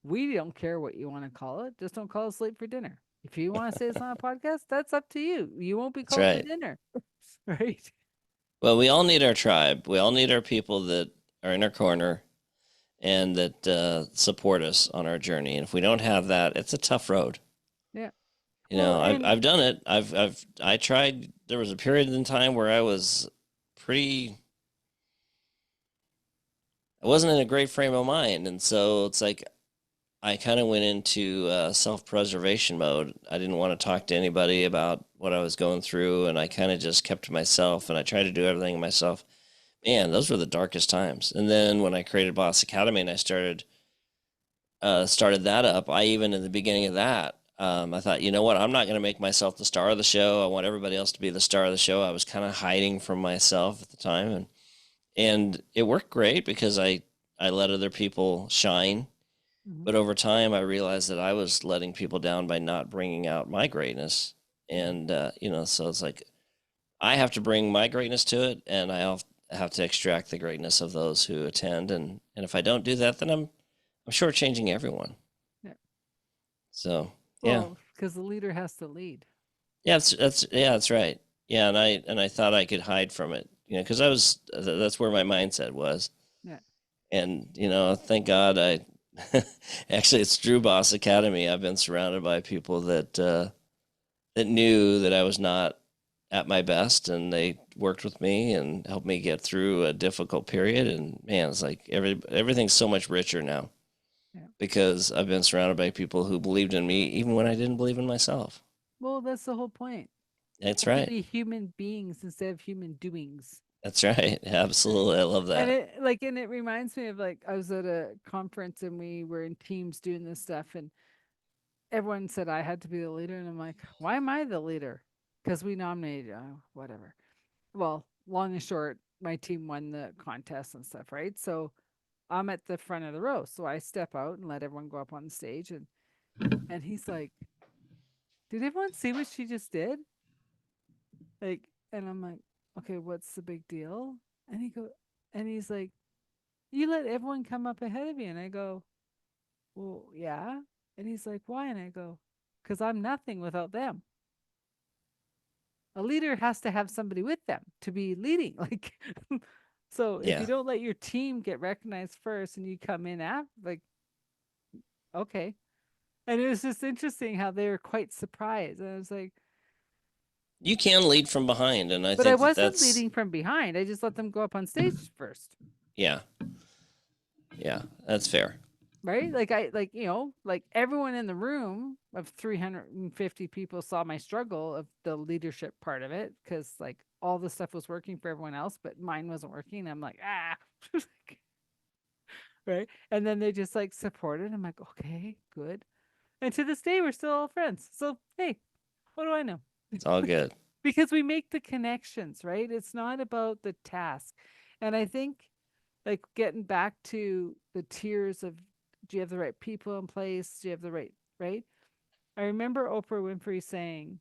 We don't care what you want to call it. Just don't call us late for dinner. If you want to say it's not a podcast, that's up to you. You won't be That's called to right. dinner, right? Well, we all need our tribe. We all need our people that are in our corner and that support us on our journey. And if we don't have that, it's a tough road. Yeah. You Well, know, I've done it. I tried. There was a period in time where I was pretty. I wasn't in a great frame of mind, and so it's like I kind of went into self-preservation mode. I didn't want to talk to anybody about what I was going through, and I kind of just kept to myself, and I tried to do everything myself. Man, those were the darkest times. And then when I created Boss Academy and I started that up, I even in the beginning of that, I thought, you know what, I'm not going to make myself the star of the show. I want everybody else to be the star of the show. I was kind of hiding from myself at the time, and it worked great because I let other people shine. mhm, But over time, I realized that I was letting people down by not bringing out my greatness. mhm. And so it's like I have to bring my greatness to it, and I have to extract the greatness of those who attend. And if I don't do that, then I'm shortchanging everyone. Yeah. So yeah, Well, because the leader has to lead. yeah, that's right. Yeah, and I thought I could hide from it, because that's where my mindset was. Yeah. And thank God I actually it's through Boss Academy. I've been surrounded by people that knew that I was not at my best, and they worked with me and helped me get through a difficult period. And man, it's like everything's so much richer now Yeah. because I've been surrounded by people who believed in me even when I didn't believe in myself. Well, that's the whole point. That's To right. be human beings instead of human doings. That's right. Right. Absolutely. I love And that. it reminds me of like I was at a conference and we were in teams doing this stuff and everyone said I had to be the leader and I'm like, why am I the leader? Because we nominated whatever. Well, long and short, my team won the contest and stuff, right? So I'm at the front of the row. So I step out and let everyone go up on the stage and he's like, did everyone see what she just did? Like, and I'm like, okay, what's the big deal? And he's like, you let everyone come up ahead of you. And I go, well, yeah. And he's like, why? And I go, because I'm nothing without them. A leader has to have somebody with them to be leading. Like, so if you Yeah. don't let your team get recognized first and you come in after, like, okay. And it was just interesting how they were quite surprised. And I was like, You can lead from behind, and I but I think that wasn't that's leading from behind. I just let them go up on stage first. yeah. Yeah, that's fair. right? Like everyone in the room of 350 people saw my struggle of the leadership part of it because like all the stuff was working for everyone else, but mine wasn't working. I'm like, ah, right? And then they just like supported. I'm like, okay, good. And to this day, we're still all friends. So hey, what do I know? It's all good. Because we make the connections, right? It's not about the task. And I think like getting back to the tiers of do you have the right people in place? Do you have the right? I remember Oprah Winfrey saying,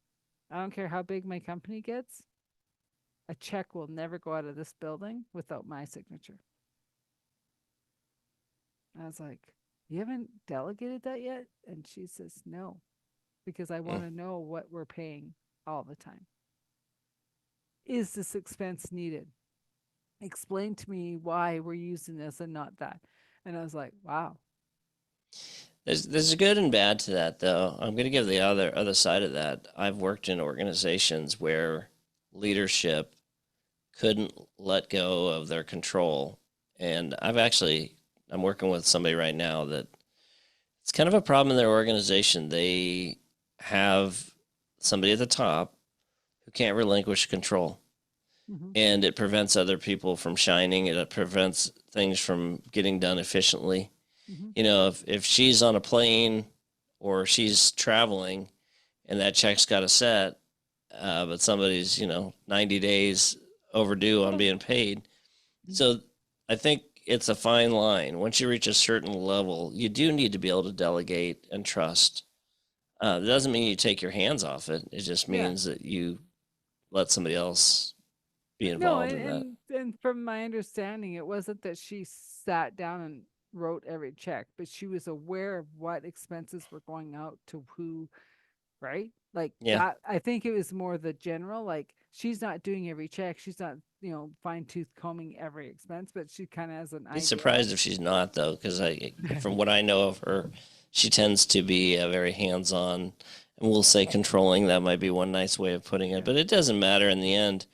I don't care how big my company gets, a check will never go out of this building without my signature. I was like, you haven't delegated that yet? And she says, no, because I want Mm. to know what we're paying all the time. Is this expense needed? Explain to me why we're using this and not that. And I was like, wow. There's a good and bad to that, though. I'm going to give the other side of that. I've worked in organizations where leadership couldn't let go of their control, and I'm working with somebody right now that it's kind of a problem in their organization. They have somebody at the top who can't relinquish control, Mm-hmm. and it prevents other people from shining. It prevents things from getting done efficiently. Mm-hmm. You know, if she's on a plane or she's traveling and that check's got a set, but somebody's 90 days overdue on being paid. So I think it's a fine line. Once you reach a certain level, you do need to be able to delegate and trust. It doesn't mean you take your hands off it. It just Yeah. means that you let somebody else be No, involved and, in that. and and from my understanding, it wasn't that she sat down and wrote every check, but she was aware of what expenses were going out to who, right? Like Yeah. that. I think it was more the general. Like she's not doing every check. She's not, fine tooth combing every expense, but she kind of has an Be idea. surprised if she's not though, because from what I know of her, she tends to be very hands-on, and we'll say controlling. That might be one nice way of putting it, Yeah. but it doesn't matter in the end.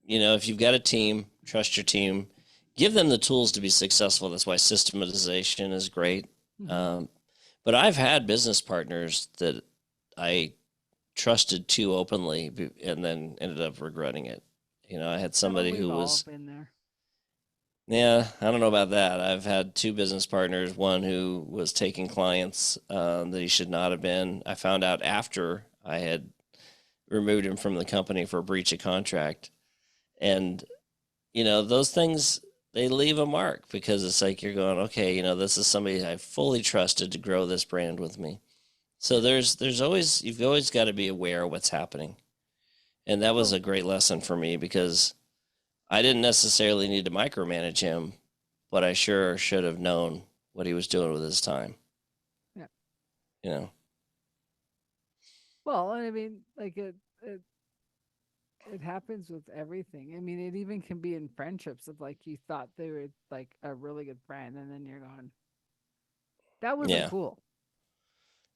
If you've got a team, trust your team, give them the tools to be successful. That's why systematization is great. Mm-hmm. Um, but I've had business partners that I trusted too openly and then ended up regretting it. I had Oh, somebody we've who all was, been there. yeah, I don't know about that. I've had two business partners, one who was taking clients that he should not have been. I found out after I had removed him from the company for a breach of contract. And those things, they leave a mark because it's like you're going, okay, this is somebody I fully trusted to grow this brand with me. So Yeah. there's always you've always got to be aware of what's happening. And that was Well, a great lesson for me because I didn't necessarily need to micromanage him, but I sure should have known what he was doing with his time. yeah. You know. Well, I mean, like it happens with everything. I mean, it even can be in friendships of like you thought they were like a really good friend, and then you're going, that wasn't Yeah. cool,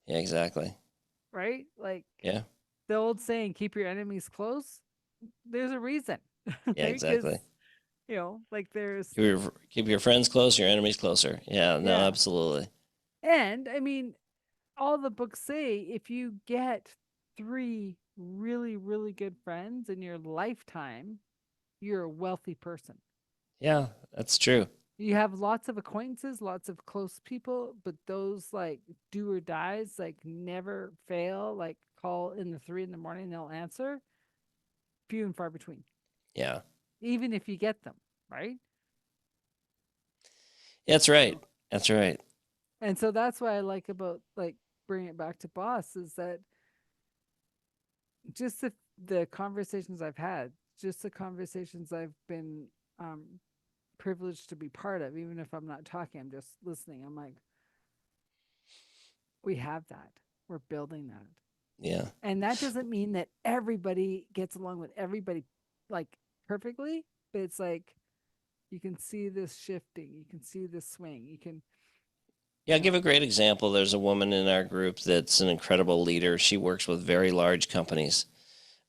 Yeah, exactly. right? Like Yeah. the old saying, keep your enemies close. There's a reason, Yeah, right? Because, exactly. like there's, Keep your friends close, your enemies closer. Yeah, no, yeah. absolutely. And I mean, all the books say if you get three really, really good friends in your lifetime, you're a wealthy person. Yeah, that's true. You have lots of acquaintances, lots of close people, but those like do or dies, like never fail, like call in the 3 in the morning, they'll answer, few and far between, Yeah. even if you get them, right? That's right. So, That's right. and so that's what I like about like bringing it back to boss is that just the conversations I've had, just the conversations I've been um, privileged to be part of, even if I'm not talking, I'm just listening. I'm like, we have that. We're building that. Yeah. And that doesn't mean that everybody gets along with everybody like perfectly, but it's like you can see this shifting, you can see this swing, you can, Yeah, I'll give a great example. There's a woman in our group that's an incredible leader. She works with very large companies.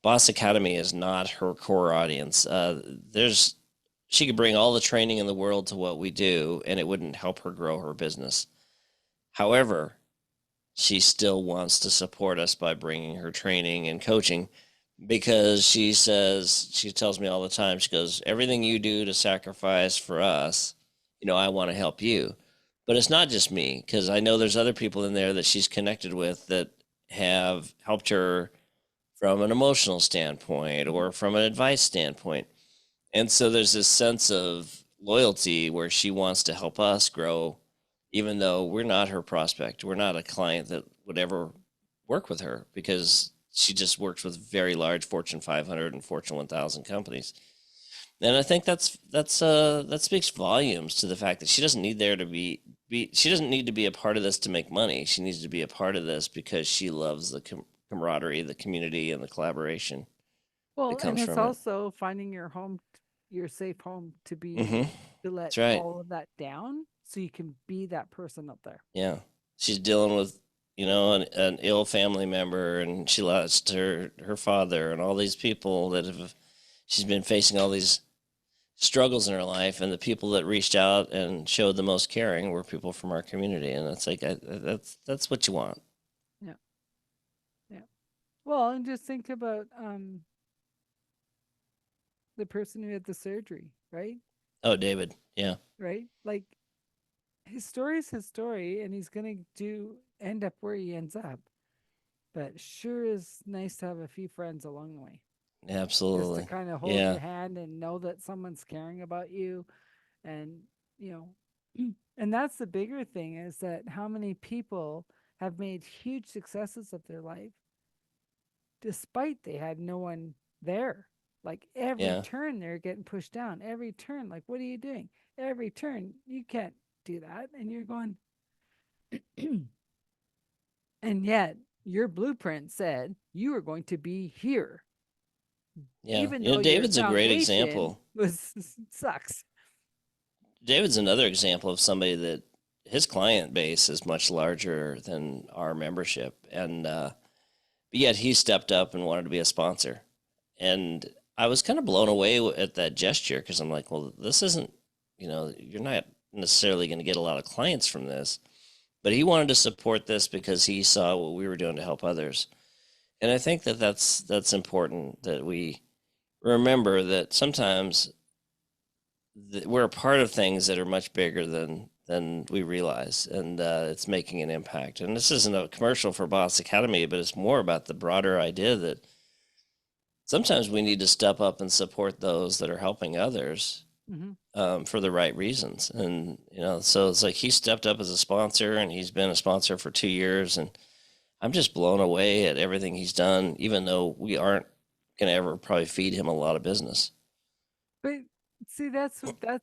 Boss Academy is not her core audience. she could bring all the training in the world to what we do, and it wouldn't help her grow her business. However, she still wants to support us by bringing her training and coaching, because she tells me all the time, she goes, everything you do to sacrifice for us, I want to help you. But it's not just me, because I know there's other people in there that she's connected with that have helped her from an emotional standpoint or from an advice standpoint. And so there's this sense of loyalty where she wants to help us grow, even though we're not her prospect. We're not a client that would ever work with her, because she just works with very large Fortune 500 and Fortune 1000 companies. And I think that speaks volumes to the fact that she doesn't need there to she doesn't need to be a part of this to make money. She needs to be a part of this because she loves the camaraderie, the community, and the collaboration that Well, and comes it's from it. also finding your home, your safe home to be, Mm-hmm. to let That's right. all of that down so you can be that person up there. Yeah. She's dealing with, an ill family member, and she lost her father, and all these people that have, she's been facing all these struggles in her life, and the people that reached out and showed the most caring were people from our community. And it's like, that's what you want. Yeah. Yeah. Well, and just think about the person who had the surgery, right? Oh, David. Yeah. Right? Like his story is his story, and he's gonna do end up where he ends up. But sure is nice to have a few friends along the way, just to Absolutely. kind of hold Yeah. your hand and know that someone's caring about you, and you know, and that's the bigger thing, is that how many people have made huge successes of their life despite they had no one there. Like every Yeah. turn they're getting pushed down. Every turn, like, what are you doing? Every turn, you can't do that. And you're going, and yet your blueprint said you were going to be here, Yeah. even though your David's a great foundation example. was sucks. David's another example of somebody that his client base is much larger than our membership. And, but yet he stepped up and wanted to be a sponsor. And I was kind of blown away at that gesture, because I'm like, well, this isn't, you're not necessarily going to get a lot of clients from this. But he wanted to support this because he saw what we were doing to help others. And I think that that's important, that we remember that sometimes we're a part of things that are much bigger than we realize, and it's making an impact. And this isn't a commercial for Boss Academy, but it's more about the broader idea that sometimes we need to step up and support those that are helping others, Mm-hmm. for the right reasons. And so it's like he stepped up as a sponsor, and he's been a sponsor for 2 years, and I'm just blown away at everything he's done, even though we aren't going to ever probably feed him a lot of business. But see, that's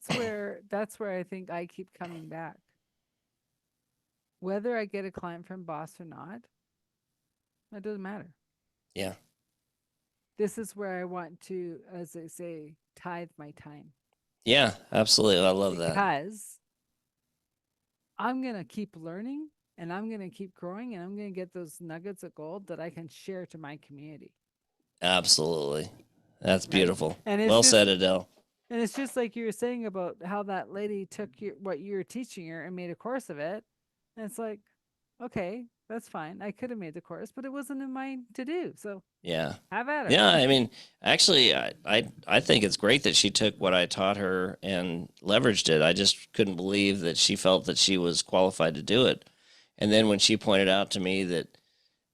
where I think I keep coming back. Whether I get a client from Boss or not, that doesn't matter. Yeah. This is where I want to, as they say, tithe my time, Yeah, absolutely. I love that. because I'm going to keep learning, and I'm going to keep growing, and I'm going to get those nuggets of gold that I can share to my community. Absolutely. That's Right. beautiful. And it's Well just, said, Adele. and it's just like you were saying about how that lady took what you were teaching her and made a course of it. And it's like, okay, that's fine. I could have made the course, but it wasn't in mine to do. So Yeah. have at it. Yeah, I mean, actually, I think it's great that she took what I taught her and leveraged it. I just couldn't believe that she felt that she was qualified to do it. And then when she pointed out to me that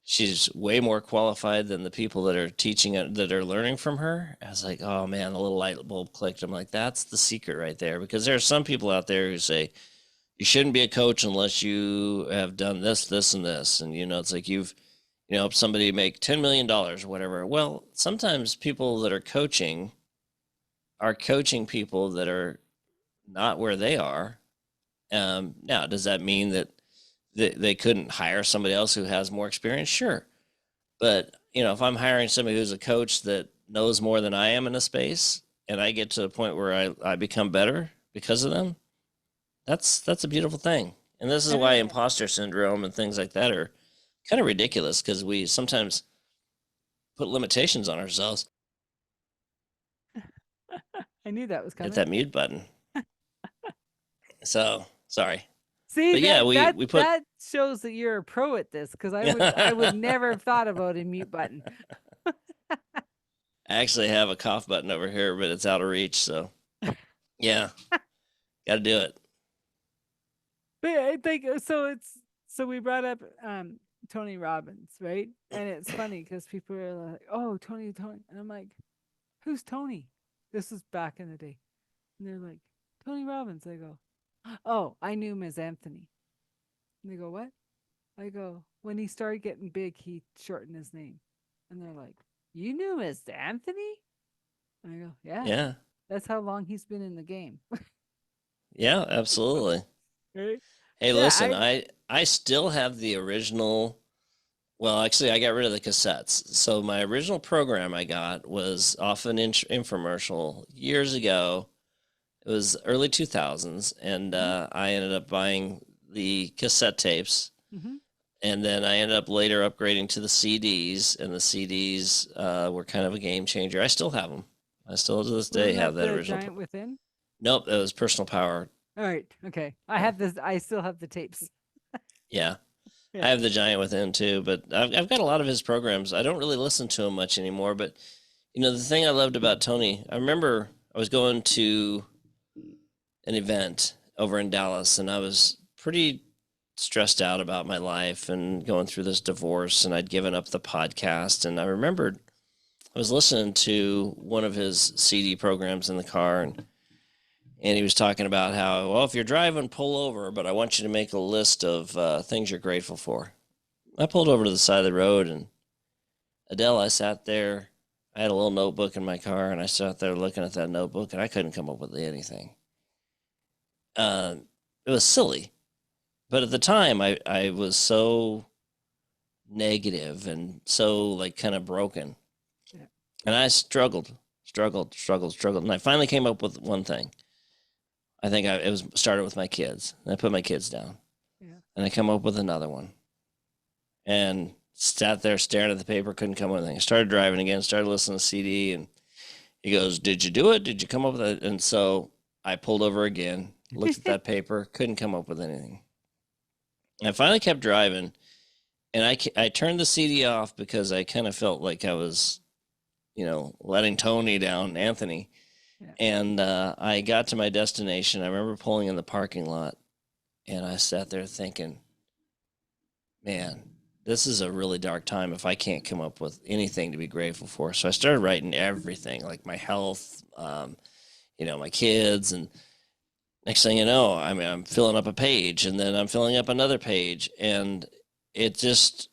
she's way more qualified than the people that are teaching it, that are learning from her, I was like, oh man, the little light bulb clicked. I'm like, that's the secret right there. Because there are some people out there who say, you shouldn't be a coach unless you have done this, this, and this. And, it's like you've, helped somebody make $10 million or whatever. Well, sometimes people that are coaching people that are not where they are. Now, does that mean that they couldn't hire somebody else who has more experience? Sure. But, if I'm hiring somebody who's a coach that knows more than I am in a space, and I get to the point where I become better because of them, that's a beautiful thing. And this is And why it, imposter syndrome and things like that are kind of ridiculous, because we sometimes put limitations on ourselves. I knew that was Hit coming. that mute button. So sorry. See, But yeah, that that we put that shows that you're a pro at this, because I would never have thought about a mute button. I actually have a cough button over here, but it's out of reach. So yeah, got to do it. But I think so. So we brought up Tony Robbins, right? And it's funny because people are like, "Oh, Tony," and I'm like, "Who's Tony?" This is back in the day, and they're like, "Tony Robbins." I go, "Oh, I knew him as Anthony." And they go, "What?" I go, "When he started getting big, he shortened his name." And they're like, "You knew him as Anthony?" And I go, "Yeah, Yeah, that's how long he's been in the game." yeah, absolutely. Right? Hey, Yeah, listen, I I still have the original. Well, actually, I got rid of the cassettes. So my original program I got was off an infomercial years ago. It was early 2000s, and mhm, I ended up buying the cassette tapes, mhm. and then I ended up later upgrading to the CDs, and the CDs were kind of a game changer. I still have them. I still to this day Wasn't have that that the original. Giant Within? Nope, that was Personal Power. All right. Okay. I Yeah, have this. I still have the tapes. yeah. I Yeah. have the Giant Within too, but I've got a lot of his programs. I don't really listen to him much anymore, but you know the thing I loved about Tony, I remember I was going to an event over in Dallas, and I was pretty stressed out about my life and going through this divorce, and I'd given up the podcast. And I remembered I was listening to one of his CD programs in the car, and he was talking about how, well, if you're driving, pull over, but I want you to make a list of things you're grateful for. I pulled over to the side of the road, and Adele, I sat there. I had a little notebook in my car, and I sat there looking at that notebook, and I couldn't come up with anything. Uh, it was silly, but at the time, I was so negative and so like kind of broken, Yeah. and I struggled, and I finally came up with one thing. I think it was started with my kids, and I put my kids down, Yeah. and I come up with another one, and sat there staring at the paper, couldn't come up with anything. I started driving again, started listening to CD, and he goes, "Did you do it? Did you come up with it?" And so I pulled over again, looked at that paper, couldn't come up with anything. And I finally kept driving, and I turned the CD off because I kind of felt like I was, letting Tony down, Anthony. Yeah. And I got to my destination. I remember pulling in the parking lot, and I sat there thinking, man, this is a really dark time if I can't come up with anything to be grateful for. So I started writing everything, like my health, my kids, and next thing you know, I mean, I'm filling up a page, and then I'm filling up another page, and it just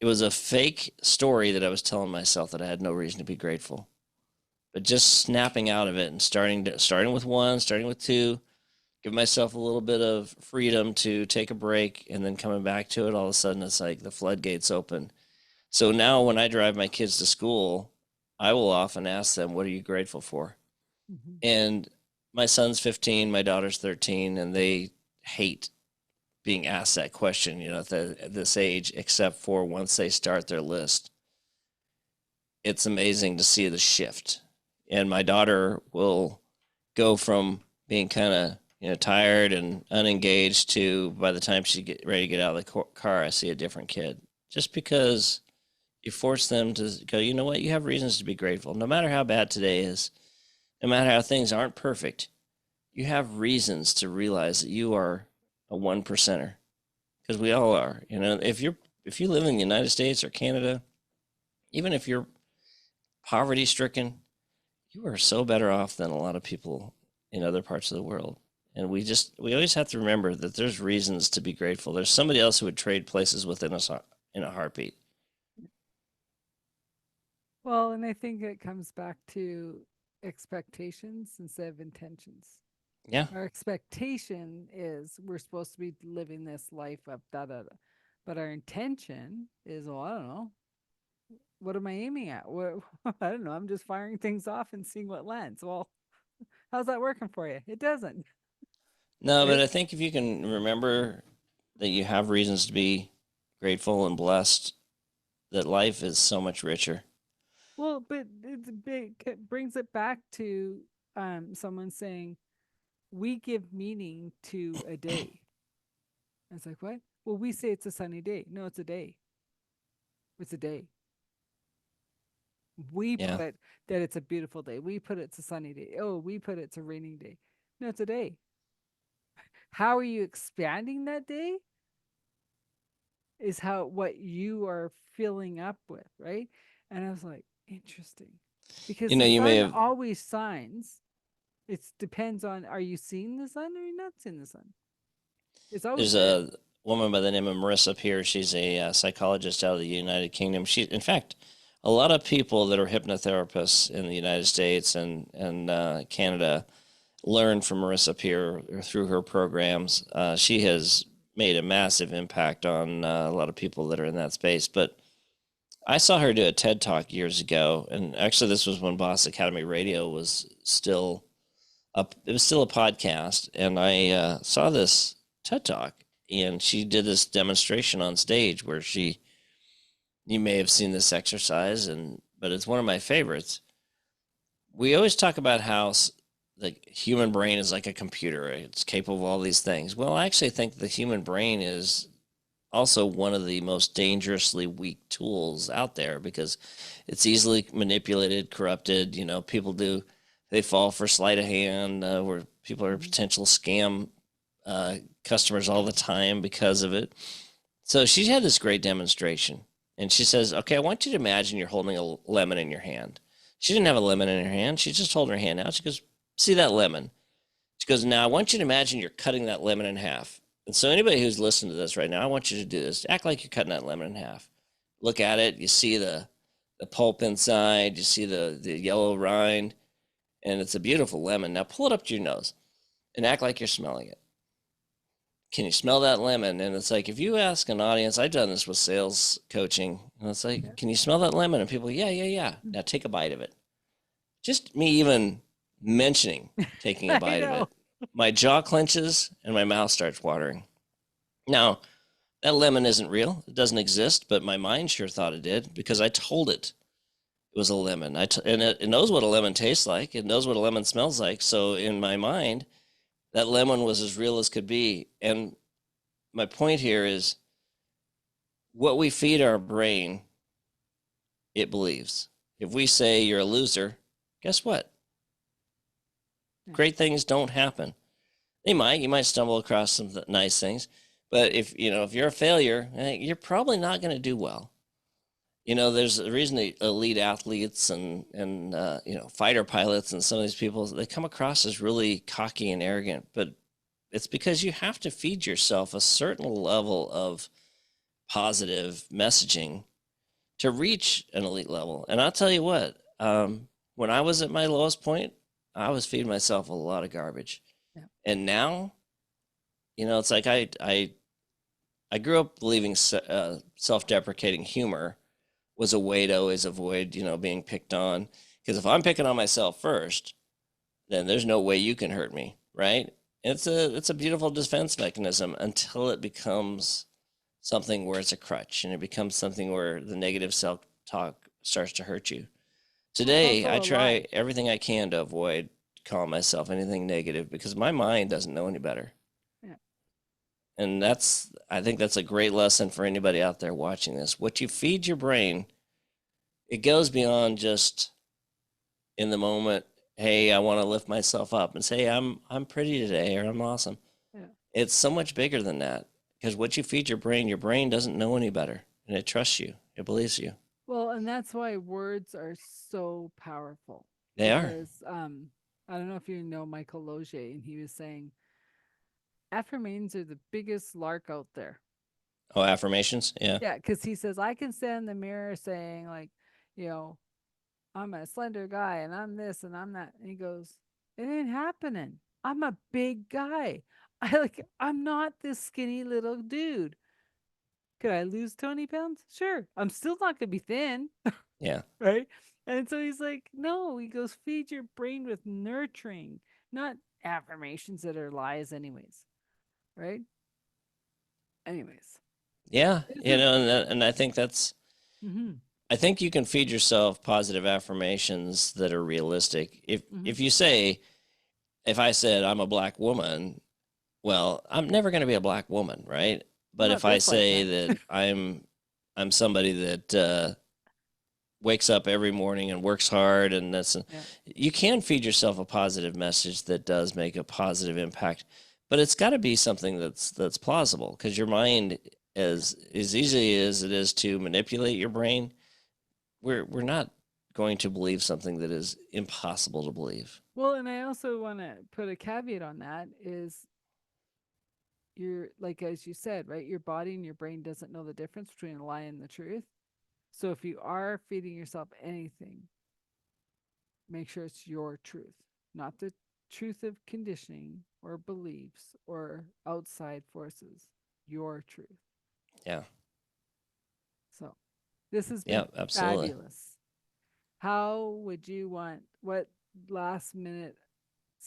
it was a fake story that I was telling myself that I had no reason to be grateful. But just snapping out of it and starting with one, starting with two, give myself a little bit of freedom to take a break, and then coming back to it, all of a sudden it's like the floodgates open. So now when I drive my kids to school, I will often ask them, "What are you grateful for?" Mhm. And my son's 15, my daughter's 13, and they hate being asked that question, at this age, except for once they start their list. It's amazing to see the shift. And my daughter will go from being kind of, tired and unengaged to by the time she get ready to get out of the car, I see a different kid. Just because you force them to go, you know what, you have reasons to be grateful. No matter how bad today is, no matter how things aren't perfect, you have reasons to realize that you are a one percenter, because we all are. If you live in the United States or Canada, even if you're poverty stricken, you are so better off than a lot of people in other parts of the world. And we always have to remember that there's reasons to be grateful. There's somebody else who would trade places within us in a heartbeat. Well, and I think it comes back to expectations instead of intentions. Yeah. Our expectation is we're supposed to be living this life of da da da. But our intention is, well, I don't know, what am I aiming at? What, I don't know. I'm just firing things off and seeing what lands. Well, how's that working for you? It doesn't. No, but Right? I think if you can remember that you have reasons to be grateful and blessed, that life is so much richer. Well, but it brings it back to someone saying, we give meaning to a day. I was like, what? Well, we say it's a sunny day. No, it's a day. It's a day. We Yeah. put that it's a beautiful day. We put it's a sunny day. Oh, we put it's a raining day. No, it's a day. How are you expanding that day is how what you are filling up with, right? And I was like, interesting. Because the You may sun have, always shines. It depends on, are you seeing the sun or you're not seeing the sun? It's always there's there. a woman by the name of Marissa Peer. She's a psychologist out of the United Kingdom. In fact, a lot of people that are hypnotherapists in the United States and Canada learn from Marissa Peer through her programs. She has made a massive impact on a lot of people that are in that space. But I saw her do a TED Talk years ago, and actually, this was when Boss Academy Radio was still up. It was still a podcast, and I saw this TED Talk, and she did this demonstration on stage where you may have seen this exercise, but it's one of my favorites. We always talk about how the human brain is like a computer; right? It's capable of all these things. Well, I actually think the human brain is also one of the most dangerously weak tools out there because it's easily manipulated, corrupted. They fall for sleight of hand, where people are potential scam customers all the time because of it. So she had this great demonstration, and she says, "Okay, I want you to imagine you're holding a lemon in your hand." She didn't have a lemon in her hand; she just holding her hand out. She goes, "See that lemon?" She goes, "Now I want you to imagine you're cutting that lemon in half." And so anybody who's listening to this right now, I want you to do this. Act like you're cutting that lemon in half. Look at it. You see the pulp inside. You see the yellow rind, and it's a beautiful lemon. Now pull it up to your nose and act like you're smelling it. Can you smell that lemon? And it's like, if you ask an audience, I've done this with sales coaching, and it's like, Yeah. can you smell that lemon? And people, yeah, yeah, yeah. Now take a bite of it. Just me even mentioning taking a I bite of know. it, my jaw clenches and my mouth starts watering. Now, that lemon isn't real. It doesn't exist, but my mind sure thought it did because I told it was a lemon. And it knows what a lemon tastes like. It knows what a lemon smells like. So in my mind, that lemon was as real as could be. And my point here is what we feed our brain, it believes. If we say you're a loser, guess what? Great things don't happen. You might stumble across some nice things, but if you're a failure, you're probably not going to do well. There's a reason the elite athletes and fighter pilots and some of these people, they come across as really cocky and arrogant, but it's because you have to feed yourself a certain level of positive messaging to reach an elite level. And I'll tell you what, when I was at my lowest point, I was feeding myself a lot of garbage. Yeah. And now, it's like I grew up believing self-deprecating humor was a way to always avoid, being picked on. Because if I'm picking on myself first, then there's no way you can hurt me, right? It's a beautiful defense mechanism until it becomes something where it's a crutch and it becomes something where the negative self-talk starts to hurt you. Today, I try everything I can to avoid calling myself anything negative because my mind doesn't know any better. Yeah. And I think that's a great lesson for anybody out there watching this. What you feed your brain, it goes beyond just in the moment, hey, I want to lift myself up and say I'm pretty today or I'm awesome. Yeah. It's so much bigger than that because what you feed your brain doesn't know any better and it trusts you. It believes you. Well, and that's why words are so powerful. They are. Because I don't know if you know Michael Loge, and he was saying affirmations are the biggest lark out there. Oh, affirmations? Yeah. Yeah, because he says I can stand in the mirror saying like, you know, I'm a slender guy and I'm this and I'm that. And he goes, it ain't happening. I'm a big guy. I'm not this skinny little dude. Could I lose 20 pounds? Sure. I'm still not gonna be thin. Yeah. Right? And so he's like, no, he goes, feed your brain with nurturing, not affirmations that are lies, anyways. Right? Anyways. Yeah. And I think I think you can feed yourself positive affirmations that are realistic. If you say, if I said I'm a black woman, well, I'm never going to be a black woman, right? But Not if I this say lifetime. that I'm somebody that wakes up every morning and works hard, and that's Yeah. you can feed yourself a positive message that does make a positive impact, but it's got to be something that's plausible, because your mind, as easy as it is to manipulate your brain, we're not going to believe something that is impossible to believe. Well, and I also want to put a caveat on that is you're like as you said, right? Your body and your brain doesn't know the difference between a lie and the truth. So if you are feeding yourself anything, make sure it's your truth, not the truth of conditioning or beliefs or outside forces. Your truth. Yeah, So this has yeah, been absolutely. fabulous. How would you want what last minute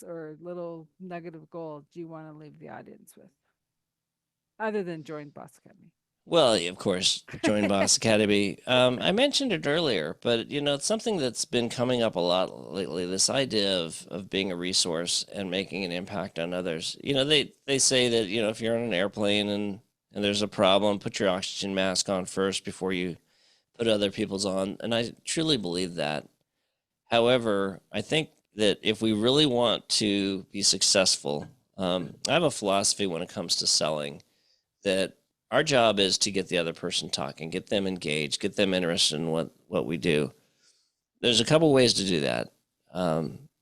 or little nugget of gold do you want to leave the audience with other than join Boss Academy? Well, of course, join Boss Academy. I mentioned it earlier, but it's something that's been coming up a lot lately. This idea of being a resource and making an impact on others. They say that if you're on an airplane and there's a problem, put your oxygen mask on first before you put other people's on. And I truly believe that. However, I think that if we really want to be successful, I have a philosophy when it comes to selling that our job is to get the other person talking, get them engaged, get them interested in what we do. There's a couple ways to do that.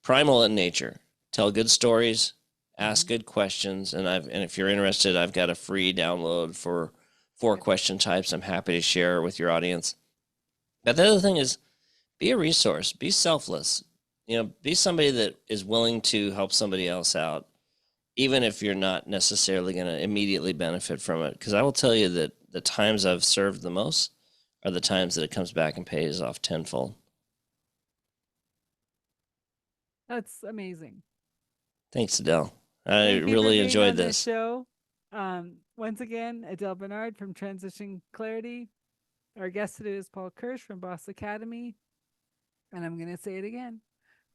Primal in nature, tell good stories, ask Mm-hmm. good questions, and if you're interested, I've got a free download for four Yep. question types. I'm happy to share with your audience. But the other thing is be a resource, be selfless. Be somebody that is willing to help somebody else out, even if you're not necessarily going to immediately benefit from it. Because I will tell you that the times I've served the most are the times that it comes back and pays off tenfold. That's amazing. Thanks, Adele. I Thank you for really being enjoyed on this this. show. Once again, Adele Bernard from Transition Clarity. Our guest today is Paul Kirch from Boss Academy. And I'm going to say it again.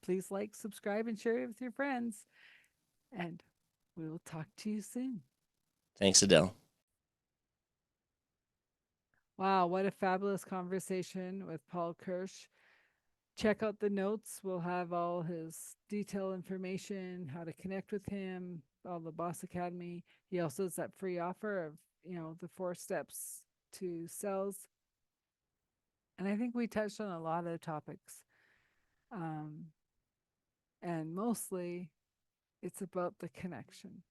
Please like, subscribe, and share it with your friends. And we will talk to you soon. Thanks, Adele. Wow, what a fabulous conversation with Paul Kirsch. Check out the notes. We'll have all his detailed information, how to connect with him, all the Boss Academy. He also has that free offer of, the 4 steps to sales. And I think we touched on a lot of topics. Um, and mostly it's about the connection.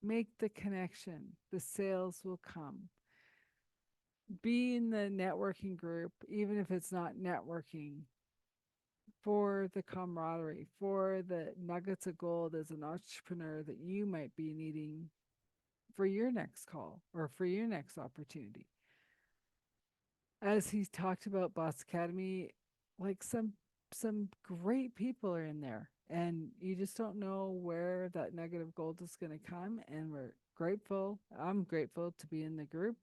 Make the connection. The sales will come. Be in the networking group, even if it's not networking, for the camaraderie, for the nuggets of gold as an entrepreneur that you might be needing for your next call or for your next opportunity. As he talked about Boss Academy, like some great people are in there and you just don't know where that nugget of gold is going to come, and we're grateful. I'm grateful to be in the group,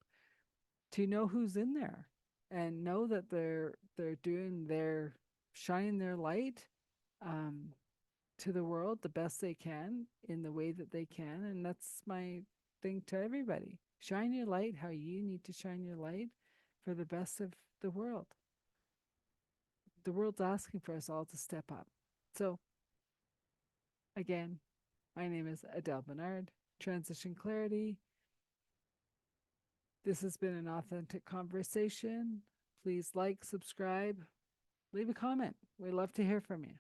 to know who's in there and know that they're doing their shining their light um, to the world the best they can in the way that they can. And that's my thing to everybody: shine your light how you need to shine your light for the best of the world. The world's asking for us all to step up. So again, my name is Adele Bernard, Transition Clarity. This has been an authentic conversation. Please like, subscribe, leave a comment. We'd love to hear from you.